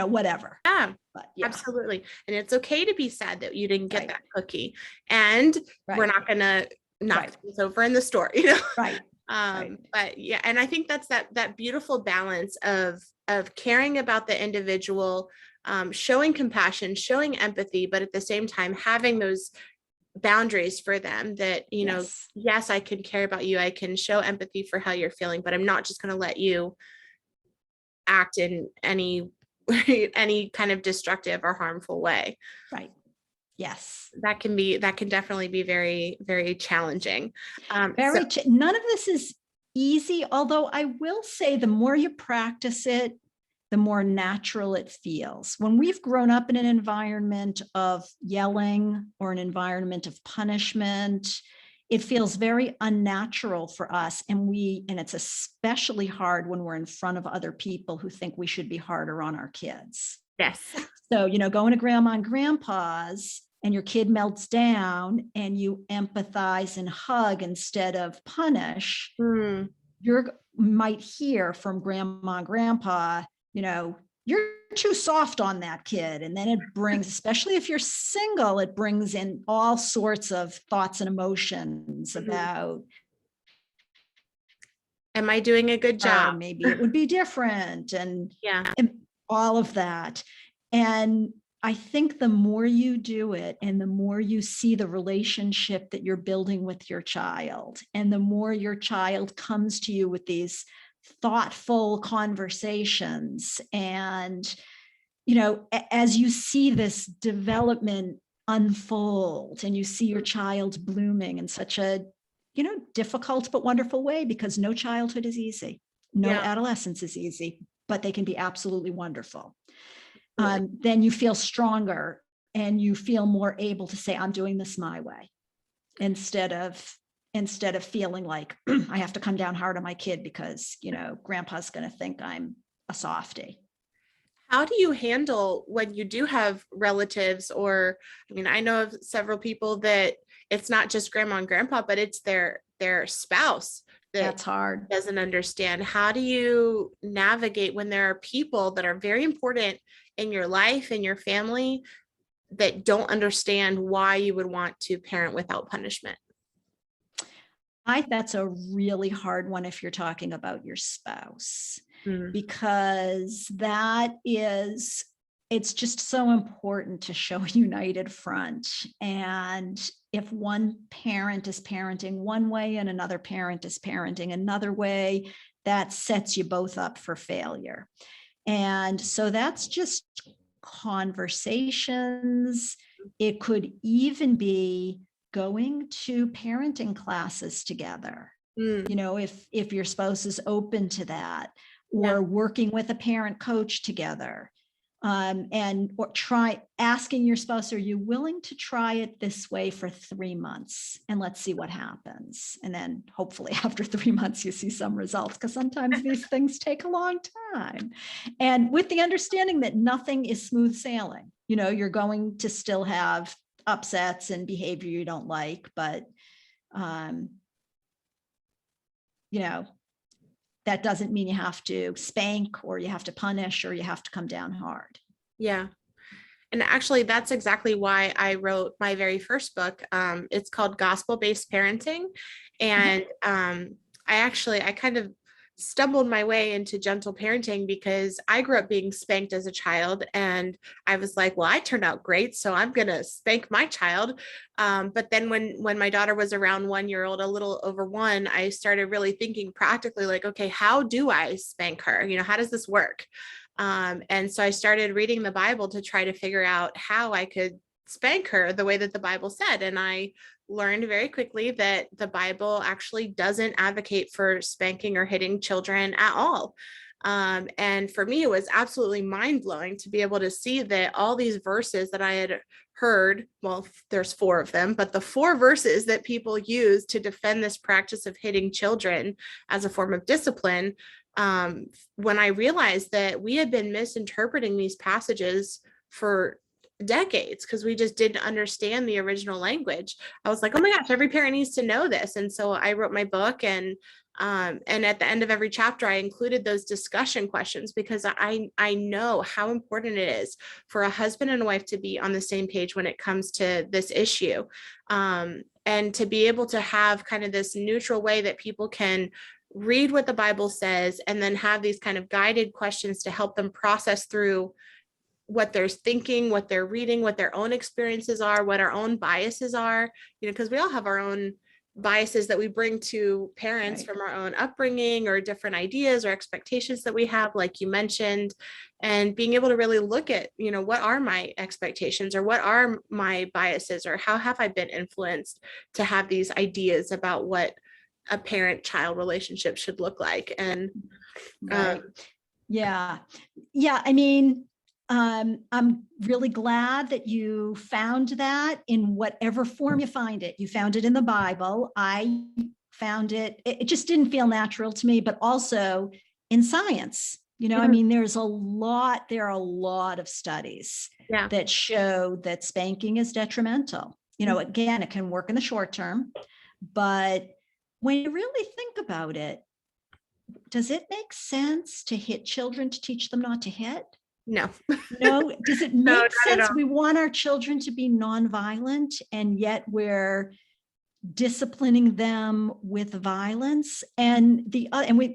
whatever. Yeah, But yeah, absolutely. And it's okay to be sad that you didn't get right, that cookie. And we're right, not going to knock right, things over in the store. right, right. But yeah, and I think that's that beautiful balance of caring about the individual, showing compassion, showing empathy, but at the same time having those boundaries for them that, Yes, yes, I can care about you. I can show empathy for how you're feeling, but I'm not just going to let you act in any any kind of destructive or harmful way. right. Yes. That can definitely be very, very challenging. So None of this is easy, although I will say the more you practice it, the more natural it feels. When we've grown up in an environment of yelling or an environment of punishment, it feels very unnatural for us. And it's especially hard when we're in front of other people who think we should be harder on our kids. yes. So, going to grandma and grandpa's and your kid melts down and you empathize and hug instead of punish, Mm, you might hear from grandma and grandpa, you're too soft on that kid. And then it brings, especially if you're single, it brings in all sorts of thoughts and emotions mhm. about, Am I doing a good oh, job? maybe it would be different Yeah. and all of that. And I think the more you do it and the more you see the relationship that you're building with your child, and the more your child comes to you with these thoughtful conversations, and, as you see this development unfold and you see your child blooming in such a, difficult but wonderful way, because no childhood is easy. No Yeah. adolescence is easy, but they can be absolutely wonderful. Absolutely. Then you feel stronger and you feel more able to say, I'm doing this my way, instead of feeling like I have to come down hard on my kid because, grandpa's going to think I'm a softie. How do you handle when you do have relatives, or I mean, I know of several people that it's not just grandma and grandpa, but it's their spouse that That's hard. doesn't understand. How do you navigate when there are people that are very important in your life and your family that don't understand why you would want to parent without punishment? That's a really hard one if you're talking about your spouse, Mm, because it's just so important to show a united front. And if one parent is parenting one way and another parent is parenting another way, that sets you both up for failure. And so that's just conversations, It could even be going to parenting classes together. Mm, If your spouse is open to that, yeah. or working with a parent coach together. Or try asking your spouse, are you willing to try it this way for 3 months? And let's see what happens. And then hopefully after 3 months, you see some results, because sometimes these things take a long time. And with the understanding that nothing is smooth sailing, you're going to still have upsets and behavior you don't like, but that doesn't mean you have to spank or you have to punish or you have to come down hard. Yeah. And actually, that's exactly why I wrote my very first book. It's called Gospel-Based Parenting. And I kind of stumbled my way into gentle parenting because I grew up being spanked as a child. And I was like, well, I turned out great, so I'm going to spank my child. But then when my daughter was around 1 year old, a little over one, I started really thinking practically, like, okay, how do I spank her? How does this work? And so I started reading the Bible to try to figure out how I could spank her the way that the Bible said. And I learned very quickly that the Bible actually doesn't advocate for spanking or hitting children at all. And for me, it was absolutely mind blowing to be able to see that all these verses that I had heard, well, there's 4 of them, but the 4 verses that people use to defend this practice of hitting children as a form of discipline, when I realized that we had been misinterpreting these passages for decades because we just didn't understand the original language, I was like, oh my gosh, every parent needs to know this. And so I wrote my book, and at the end of every chapter, I included those discussion questions because I know how important it is for a husband and a wife to be on the same page when it comes to this issue. And to be able to have kind of this neutral way that people can read what the Bible says and then have these kind of guided questions to help them process through what they're thinking, what they're reading, what their own experiences are, what our own biases are, because we all have our own biases that we bring to parents from our own upbringing or different ideas or expectations that we have, like you mentioned, and being able to really look at, what are my expectations or what are my biases or how have I been influenced to have these ideas about what a parent-child relationship should look like. And yeah. I mean, I'm really glad that you found that in whatever form you find it. You found it in the Bible. I found it just didn't feel natural to me, but also in science. I mean, there are a lot of studies that show that spanking is detrimental. Again, it can work in the short term, but when you really think about it, does it make sense to hit children to teach them not to hit? No. No. Does it make sense? We want our children to be nonviolent, and yet we're disciplining them with violence. And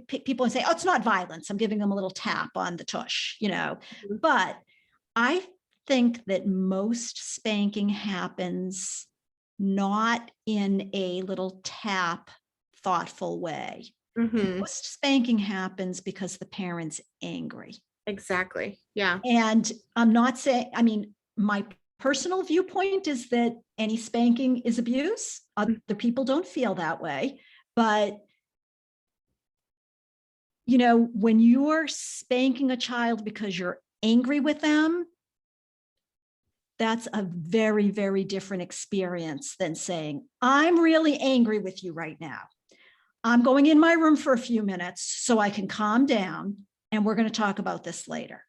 people say, oh, it's not violence, I'm giving them a little tap on the tush, But I think that most spanking happens not in a little tap, thoughtful way. Most spanking happens because the parent's angry. Exactly. Yeah. And I'm not saying, my personal viewpoint is that any spanking is abuse. Other people don't feel that way. But, when you're spanking a child because you're angry with them, that's a very, very different experience than saying, I'm really angry with you right now. I'm going in my room for a few minutes so I can calm down, and we're going to talk about this later.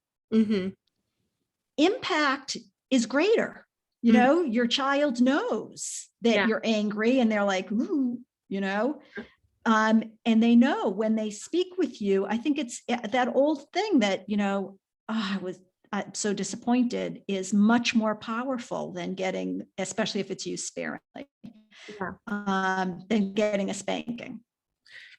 Impact is greater. Your child knows that you're angry, and they're like, ooh, and they know when they speak with you. I think it's that old thing that, I'm so disappointed, is much more powerful than getting, especially if it's used sparingly, than getting a spanking.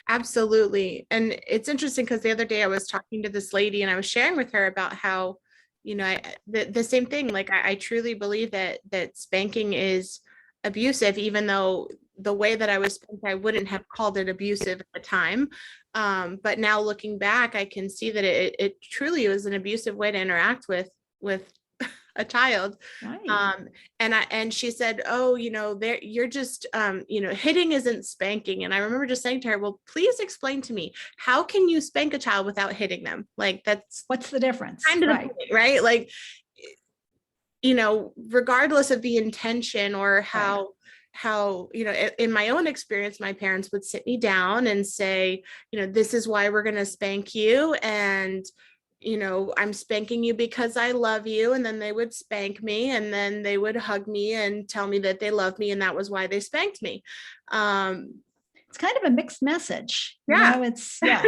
Absolutely. And it's interesting because the other day I was talking to this lady and I was sharing with her about how, the same thing, like I truly believe that spanking is abusive, even though the way that I was spanked, I wouldn't have called it abusive at the time. But now looking back, I can see that it truly was an abusive way to interact with a child. Right. And she said, oh, there, you're just, hitting isn't spanking. And I remember just saying to her, well, please explain to me, how can you spank a child without hitting them? Like, that's What's the difference? kind of the Right. point, right? Like, regardless of the intention or Right. how in my own experience, my parents would sit me down and say, this is why we're going to spank you, and I'm spanking you because I love you. And then they would spank me, and then they would hug me and tell me that they love me, and that was why they spanked me. It's kind of a mixed message. Yeah. It's yeah.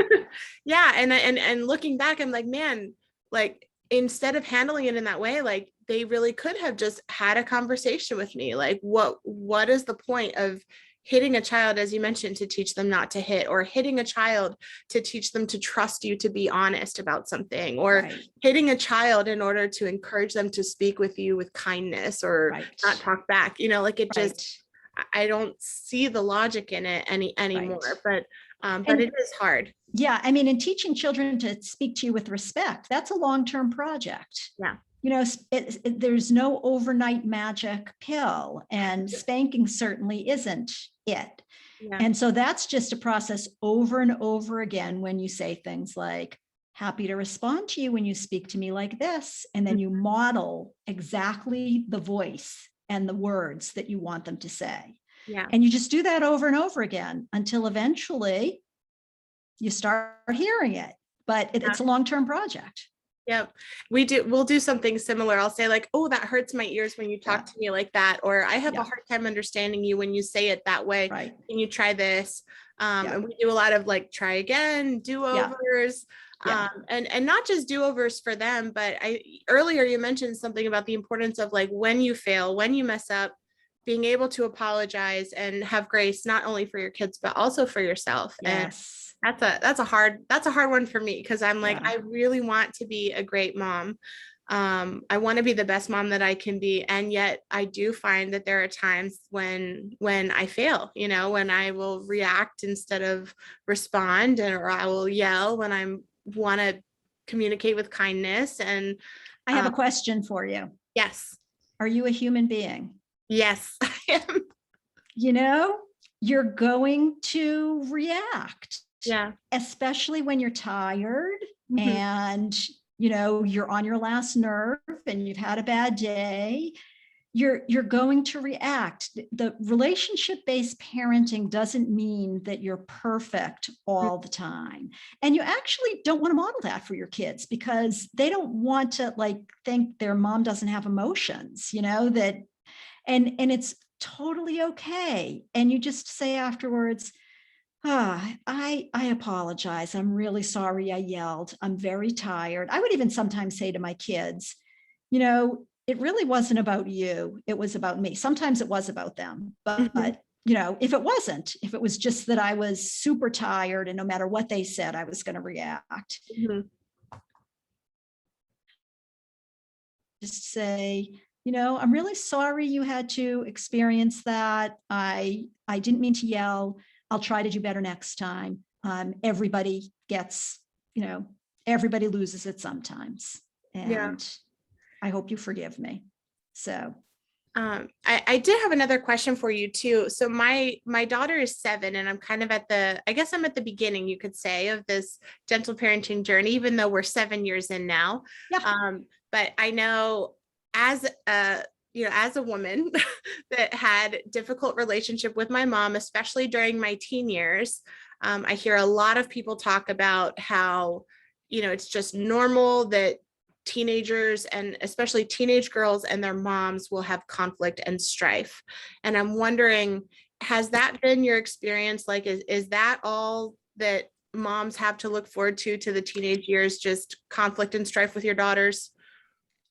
Yeah. And looking back, I'm like, man, like, instead of handling it in that way, like, they really could have just had a conversation with me. Like, what is the point of hitting a child, as you mentioned, to teach them not to hit, or hitting a child to teach them to trust you, to be honest about something, or Right. hitting a child in order to encourage them to speak with you with kindness, or Right. not talk back, like it just, Right. I don't see the logic in it anymore. Right. But it is hard. Yeah, I mean, in teaching children to speak to you with respect, that's a long-term project. Yeah. There's no overnight magic pill, and spanking certainly isn't it. Yeah. And so that's just a process over and over again, when you say things like, happy to respond to you when you speak to me like this, and then you model exactly the voice and the words that you want them to say. Yeah. And you just do that over and over again until eventually you start hearing it. But it's a long-term project. Yep. We'll do something similar. I'll say, like, oh, that hurts my ears when you talk to me like that, or I have a hard time understanding you when you say it that way. Right. Can you try this? And we do a lot of, like, try again, do-overs. And not just do-overs for them, but earlier you mentioned something about the importance of, like, when you fail, when you mess up, being able to apologize and have grace, not only for your kids, but also for yourself. Yes. And that's a hard one for me, because I'm like, I really want to be a great mom. I want to be the best mom that I can be. And yet I do find that there are times when I fail, when I will react instead of respond, or I will yell when I want to communicate with kindness. And I have a question for you. Yes. Are you a human being? Yes, I am. You're going to react. Yeah. Especially when you're tired, and you're on your last nerve and you've had a bad day. You're going to react. The relationship-based parenting doesn't mean that you're perfect all the time. And you actually don't want to model that for your kids, because they don't want to, like, think their mom doesn't have emotions, that, and it's totally okay. And you just say afterwards, I apologize. I'm really sorry I yelled. I'm very tired. I would even sometimes say to my kids, it really wasn't about you. It was about me. Sometimes it was about them. But, if it was just that I was super tired, and no matter what they said, I was going to react. Just say, I'm really sorry you had to experience that. I didn't mean to yell. I'll try to do better next time. Everybody gets, everybody loses it sometimes. And I hope you forgive me. So. I did have another question for you too. So my daughter is 7, and I'm kind of I'm at the beginning, you could say, of this gentle parenting journey, even though we're 7 years in now. Yeah. But I know, as a woman that had difficult relationship with my mom, especially during my teen years, I hear a lot of people talk about how, it's just normal that teenagers, and especially teenage girls, and their moms will have conflict and strife. And I'm wondering, has that been your experience? Like, is that all that moms have to look forward to the teenage years, just conflict and strife with your daughters?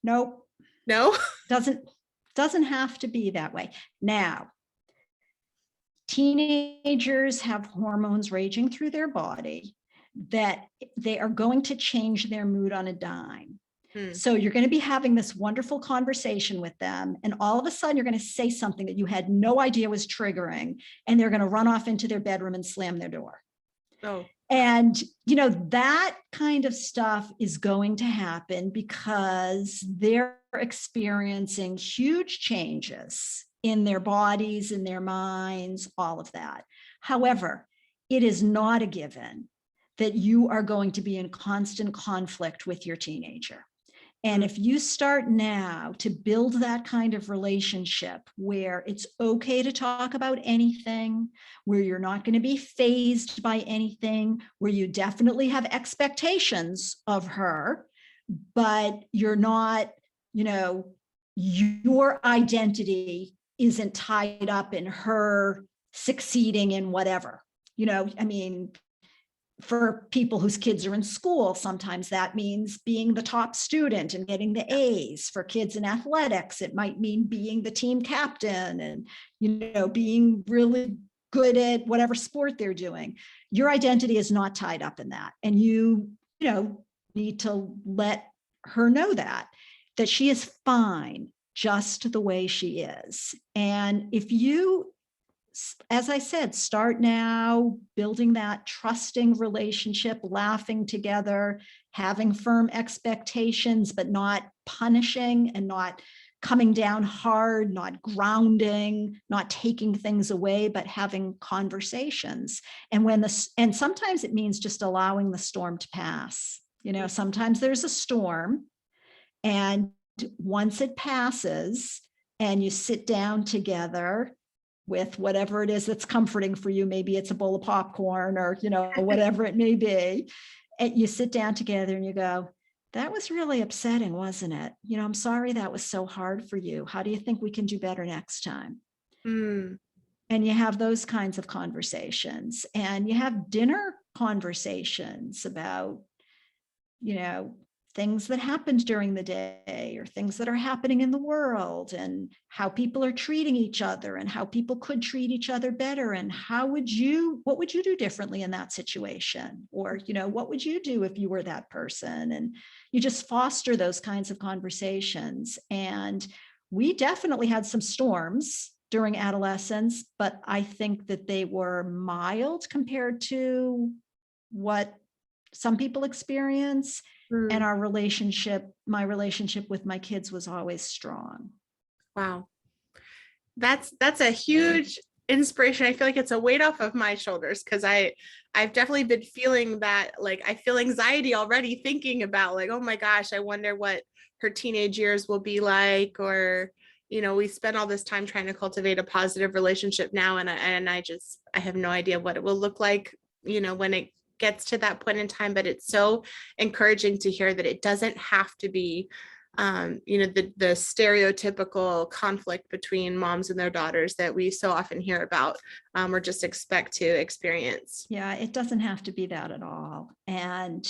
Nope. No? Doesn't have to be that way. Now, teenagers have hormones raging through their body that they are going to change their mood on a dime. So you're going to be having this wonderful conversation with them, and all of a sudden you're going to say something that you had no idea was triggering, and they're going to run off into their bedroom and slam their door. Oh. And, that kind of stuff is going to happen because they're experiencing huge changes in their bodies, in their minds, all of that. However, it is not a given that you are going to be in constant conflict with your teenager. And if you start now to build that kind of relationship where it's okay to talk about anything, where you're not going to be fazed by anything, where you definitely have expectations of her, but you're not, your identity isn't tied up in her succeeding in whatever. For people whose kids are in school, sometimes that means being the top student and getting the A's. For kids in athletics, it might mean being the team captain and, being really good at whatever sport they're doing. Your identity is not tied up in that. And you need to let her know that she is fine just the way she is. And if you, as I said, start now building that trusting relationship, laughing together, having firm expectations, but not punishing and not coming down hard, not grounding, not taking things away, but having conversations. And sometimes it means just allowing the storm to pass. Sometimes there's a storm, and once it passes and you sit down together with whatever it is that's comforting for you, maybe it's a bowl of popcorn or, whatever it may be, and you sit down together and you go, that was really upsetting, wasn't it? I'm sorry that was so hard for you. How do you think we can do better next time? Mm. And you have those kinds of conversations, and you have dinner conversations about, things that happened during the day or things that are happening in the world and how people are treating each other and how people could treat each other better. And what would you do differently in that situation? Or, what would you do if you were that person? And you just foster those kinds of conversations. And we definitely had some storms during adolescence, but I think that they were mild compared to what some people experience. And my relationship with my kids was always strong. Wow. That's a huge inspiration. I feel like it's a weight off of my shoulders because I've definitely been feeling that, like I feel anxiety already thinking about like, oh my gosh, I wonder what her teenage years will be like, or we spend all this time trying to cultivate a positive relationship now, and I have no idea what it will look like, when it gets to that point in time. But it's so encouraging to hear that it doesn't have to be the stereotypical conflict between moms and their daughters that we so often hear about, or just expect to experience. Yeah, it doesn't have to be that at all. And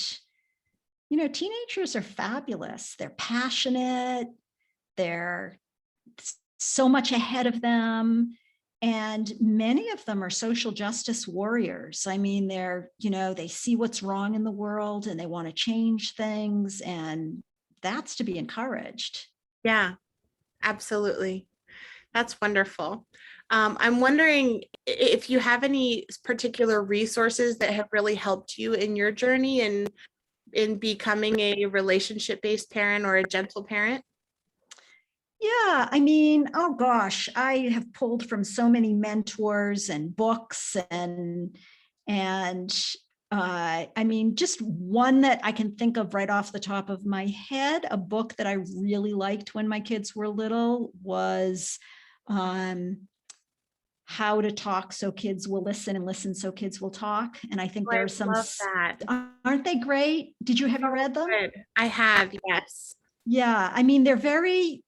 teenagers are fabulous. They're passionate. They're so much ahead of them. And many of them are social justice warriors. I mean, they see what's wrong in the world and they want to change things. And that's to be encouraged. Yeah, absolutely. That's wonderful. I'm wondering if you have any particular resources that have really helped you in your journey and in becoming a relationship-based parent or a gentle parent. Yeah, I mean, oh gosh, I have pulled from so many mentors and books and I mean, just one that I can think of right off the top of my head, a book that I really liked when my kids were little was How to Talk So Kids Will Listen and Listen So Kids Will Talk. And I think Oh, there I are some, love that. aren't they great? Have you read them? Good. I have, yes. Yeah, I mean, they're very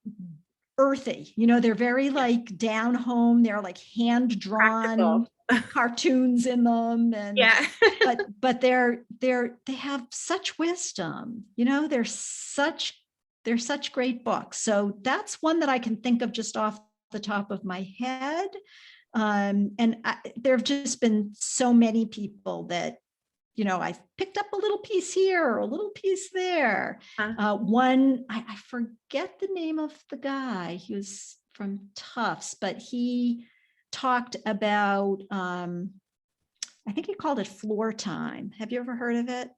earthy, they're very like down home. They're like hand drawn cartoons in them, and Yeah. but they have such wisdom. They're such great books. So that's one that I can think of just off the top of my head. And there have just been so many people that I've picked up a little piece here or a little piece there. One, I forget the name of the guy. He was from Tufts, but he talked about I think he called it floor time. Have you ever heard of it?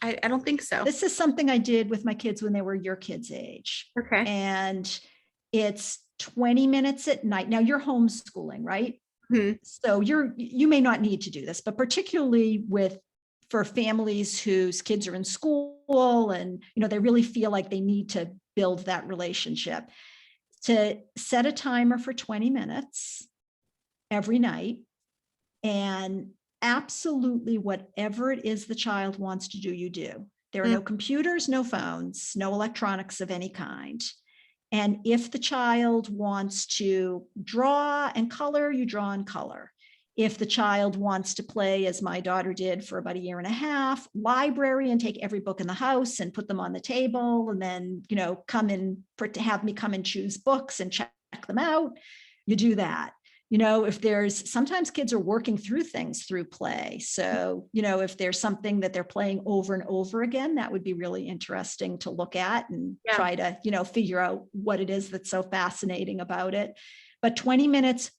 I don't think so. This is something I did with my kids when they were your kids' age. Okay. And it's 20 minutes at night. Now you're homeschooling, right? Hmm. So you may not need to do this, but particularly for families whose kids are in school and they really feel like they need to build that relationship, to set a timer for 20 minutes every night, and absolutely whatever it is the child wants to do, you do. There are no computers, no phones, no electronics of any kind. And if the child wants to draw and color, you draw and color. If the child wants to play, as my daughter did for about a year and a half, library and take every book in the house and put them on the table, and then, have me come and choose books and check them out, you do that. If sometimes kids are working through things through play. So, if there's something that they're playing over and over again, that would be really interesting to look at and try to, figure out what it is that's so fascinating about it. But 20 minutes,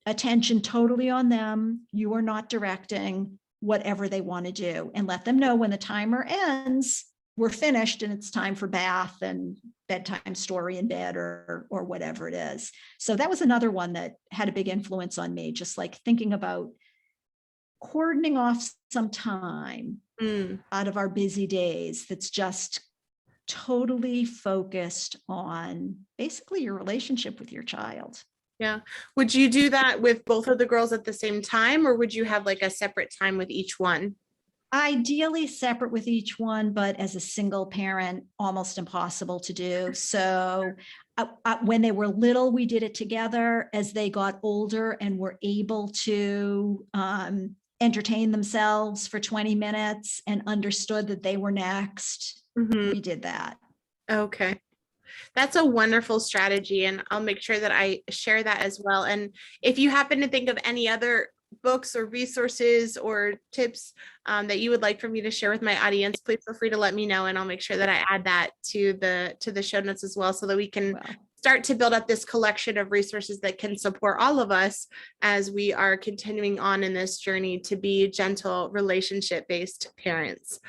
attention totally on them. You are not directing, whatever they want to do, and let them know when the timer ends, we're finished and it's time for bath and bedtime story in bed or whatever it is. So that was another one that had a big influence on me, just like thinking about cordoning off some time out of our busy days that's just totally focused on basically your relationship with your child. Yeah. Would you do that with both of the girls at the same time, or would you have like a separate time with each one? Ideally separate with each one, but as a single parent, almost impossible to do. So when they were little, we did it together. As they got older and were able to entertain themselves for 20 minutes and understood that they were next, we did that. Okay. That's a wonderful strategy, and I'll make sure that I share that as well. And if you happen to think of any other books or resources or tips that you would like for me to share with my audience, please feel free to let me know, and I'll make sure that I add that to the show notes as well, so that we can start to build up this collection of resources that can support all of us as we are continuing on in this journey to be gentle, relationship-based parents.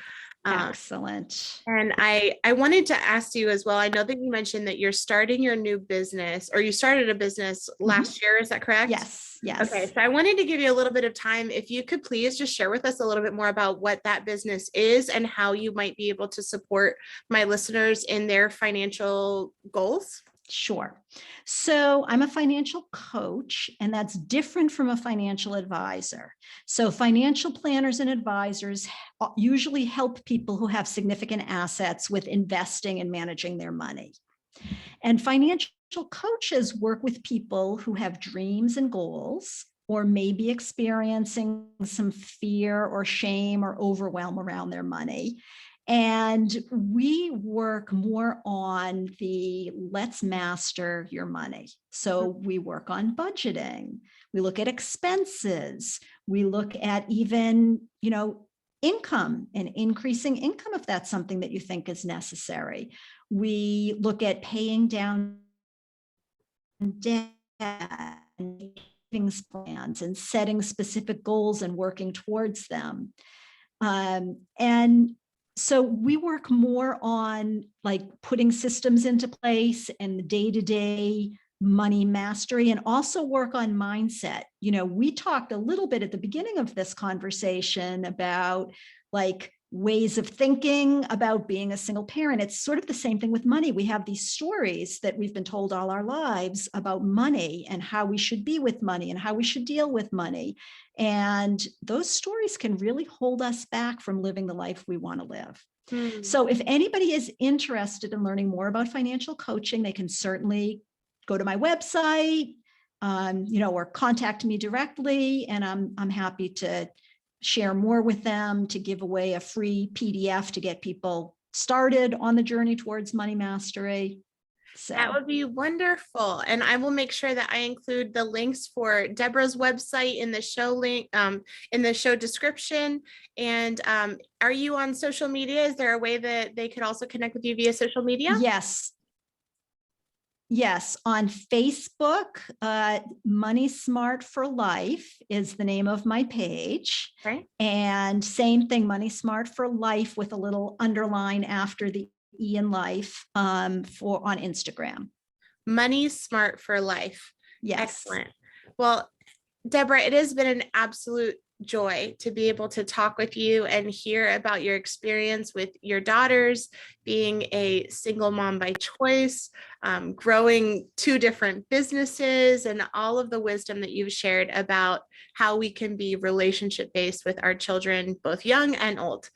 Excellent. And I wanted to ask you as well, I know that you mentioned that you're starting your new business, or you started a business last year, is that correct? Yes. Okay, so I wanted to give you a little bit of time. If you could please just share with us a little bit more about what that business is and how you might be able to support my listeners in their financial goals. Sure. So I'm a financial coach, and that's different from a financial advisor. So financial planners and advisors usually help people who have significant assets with investing and managing their money. And financial coaches work with people who have dreams and goals, or maybe experiencing some fear or shame or overwhelm around their money. And we work more on the let's master your money. So we work on budgeting. We look at expenses. We look at even, income and increasing income if that's something that you think is necessary. We look at paying down debt and savings plans and setting specific goals and working towards them. And so we work more on like putting systems into place and the day-to-day money mastery, and also work on mindset. We talked a little bit at the beginning of this conversation about like ways of thinking about being a single parent. It's sort of the same thing with money. We have these stories that we've been told all our lives about money and how we should be with money and how we should deal with money. And those stories can really hold us back from living the life we want to live. So if anybody is interested in learning more about financial coaching, they can certainly go to my website, or contact me directly. And I'm happy to share more with them, to give away a free PDF to get people started on the journey towards money mastery. So that would be wonderful. And I will make sure that I include the links for Debra's website in the show link, in the show description. And are you on social media? Is there a way that they could also connect with you via social media? Yes. Yes, on Facebook, Money Smart for Life is the name of my page. Right. And same thing, Money Smart for Life with a little underline after the E in life for on Instagram. Money Smart for Life. Yes. Excellent. Well, Deborah, it has been an absolute joy to be able to talk with you and hear about your experience with your daughters, being a single mom by choice, growing two different businesses, and all of the wisdom that you've shared about how we can be relationship based with our children, both young and old.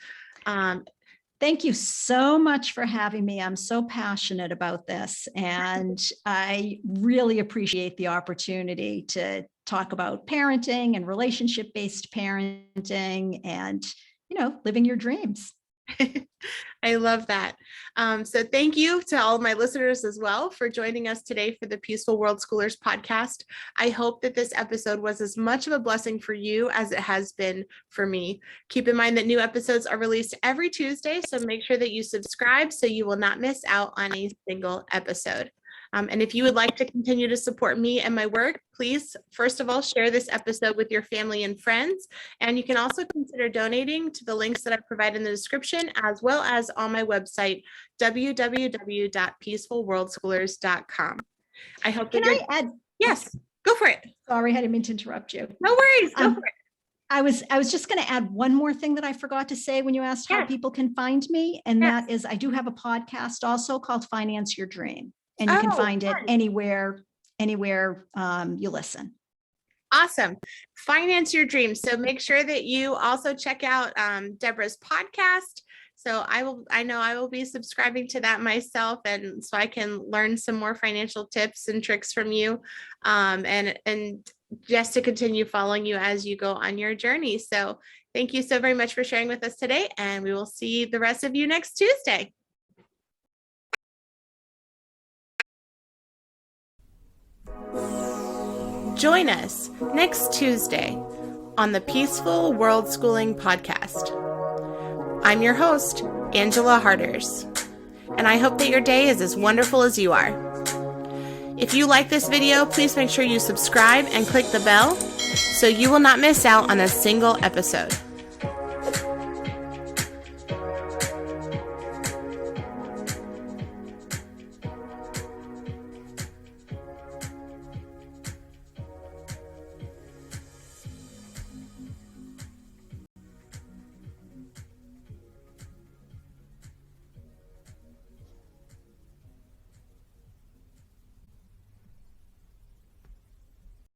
Thank you so much for having me. I'm so passionate about this, and I really appreciate the opportunity to talk about parenting and relationship-based parenting and, living your dreams. I love that. So thank you to all of my listeners as well for joining us today for the Peaceful World Schoolers podcast. I hope that this episode was as much of a blessing for you as it has been for me. Keep in mind that new episodes are released every Tuesday, so make sure that you subscribe so you will not miss out on a single episode. And if you would like to continue to support me and my work, please, first of all, share this episode with your family and friends. And you can also consider donating to the links that I provide in the description, as well as on my website, www.peacefulworldschoolers.com. I hope that Can I add? Yes, go for it. Sorry, I didn't mean to interrupt you. No worries. Go for it. I was just going to add one more thing that I forgot to say when you asked how people can find me. And that is, I do have a podcast also called Finance Your Dream. And you can find it anywhere you listen. Awesome. Finance Your Dreams. So make sure that you also check out Deborah's podcast. So I know I will be subscribing to that myself, and so I can learn some more financial tips and tricks from you, and just to continue following you as you go on your journey. So thank you so very much for sharing with us today, and we will see the rest of you next Tuesday. Join us next Tuesday on the Peaceful World Schooling podcast. I'm your host, Angela Harders, and I hope that your day is as wonderful as you are. If you like this video, please make sure you subscribe and click the bell so you will not miss out on a single episode.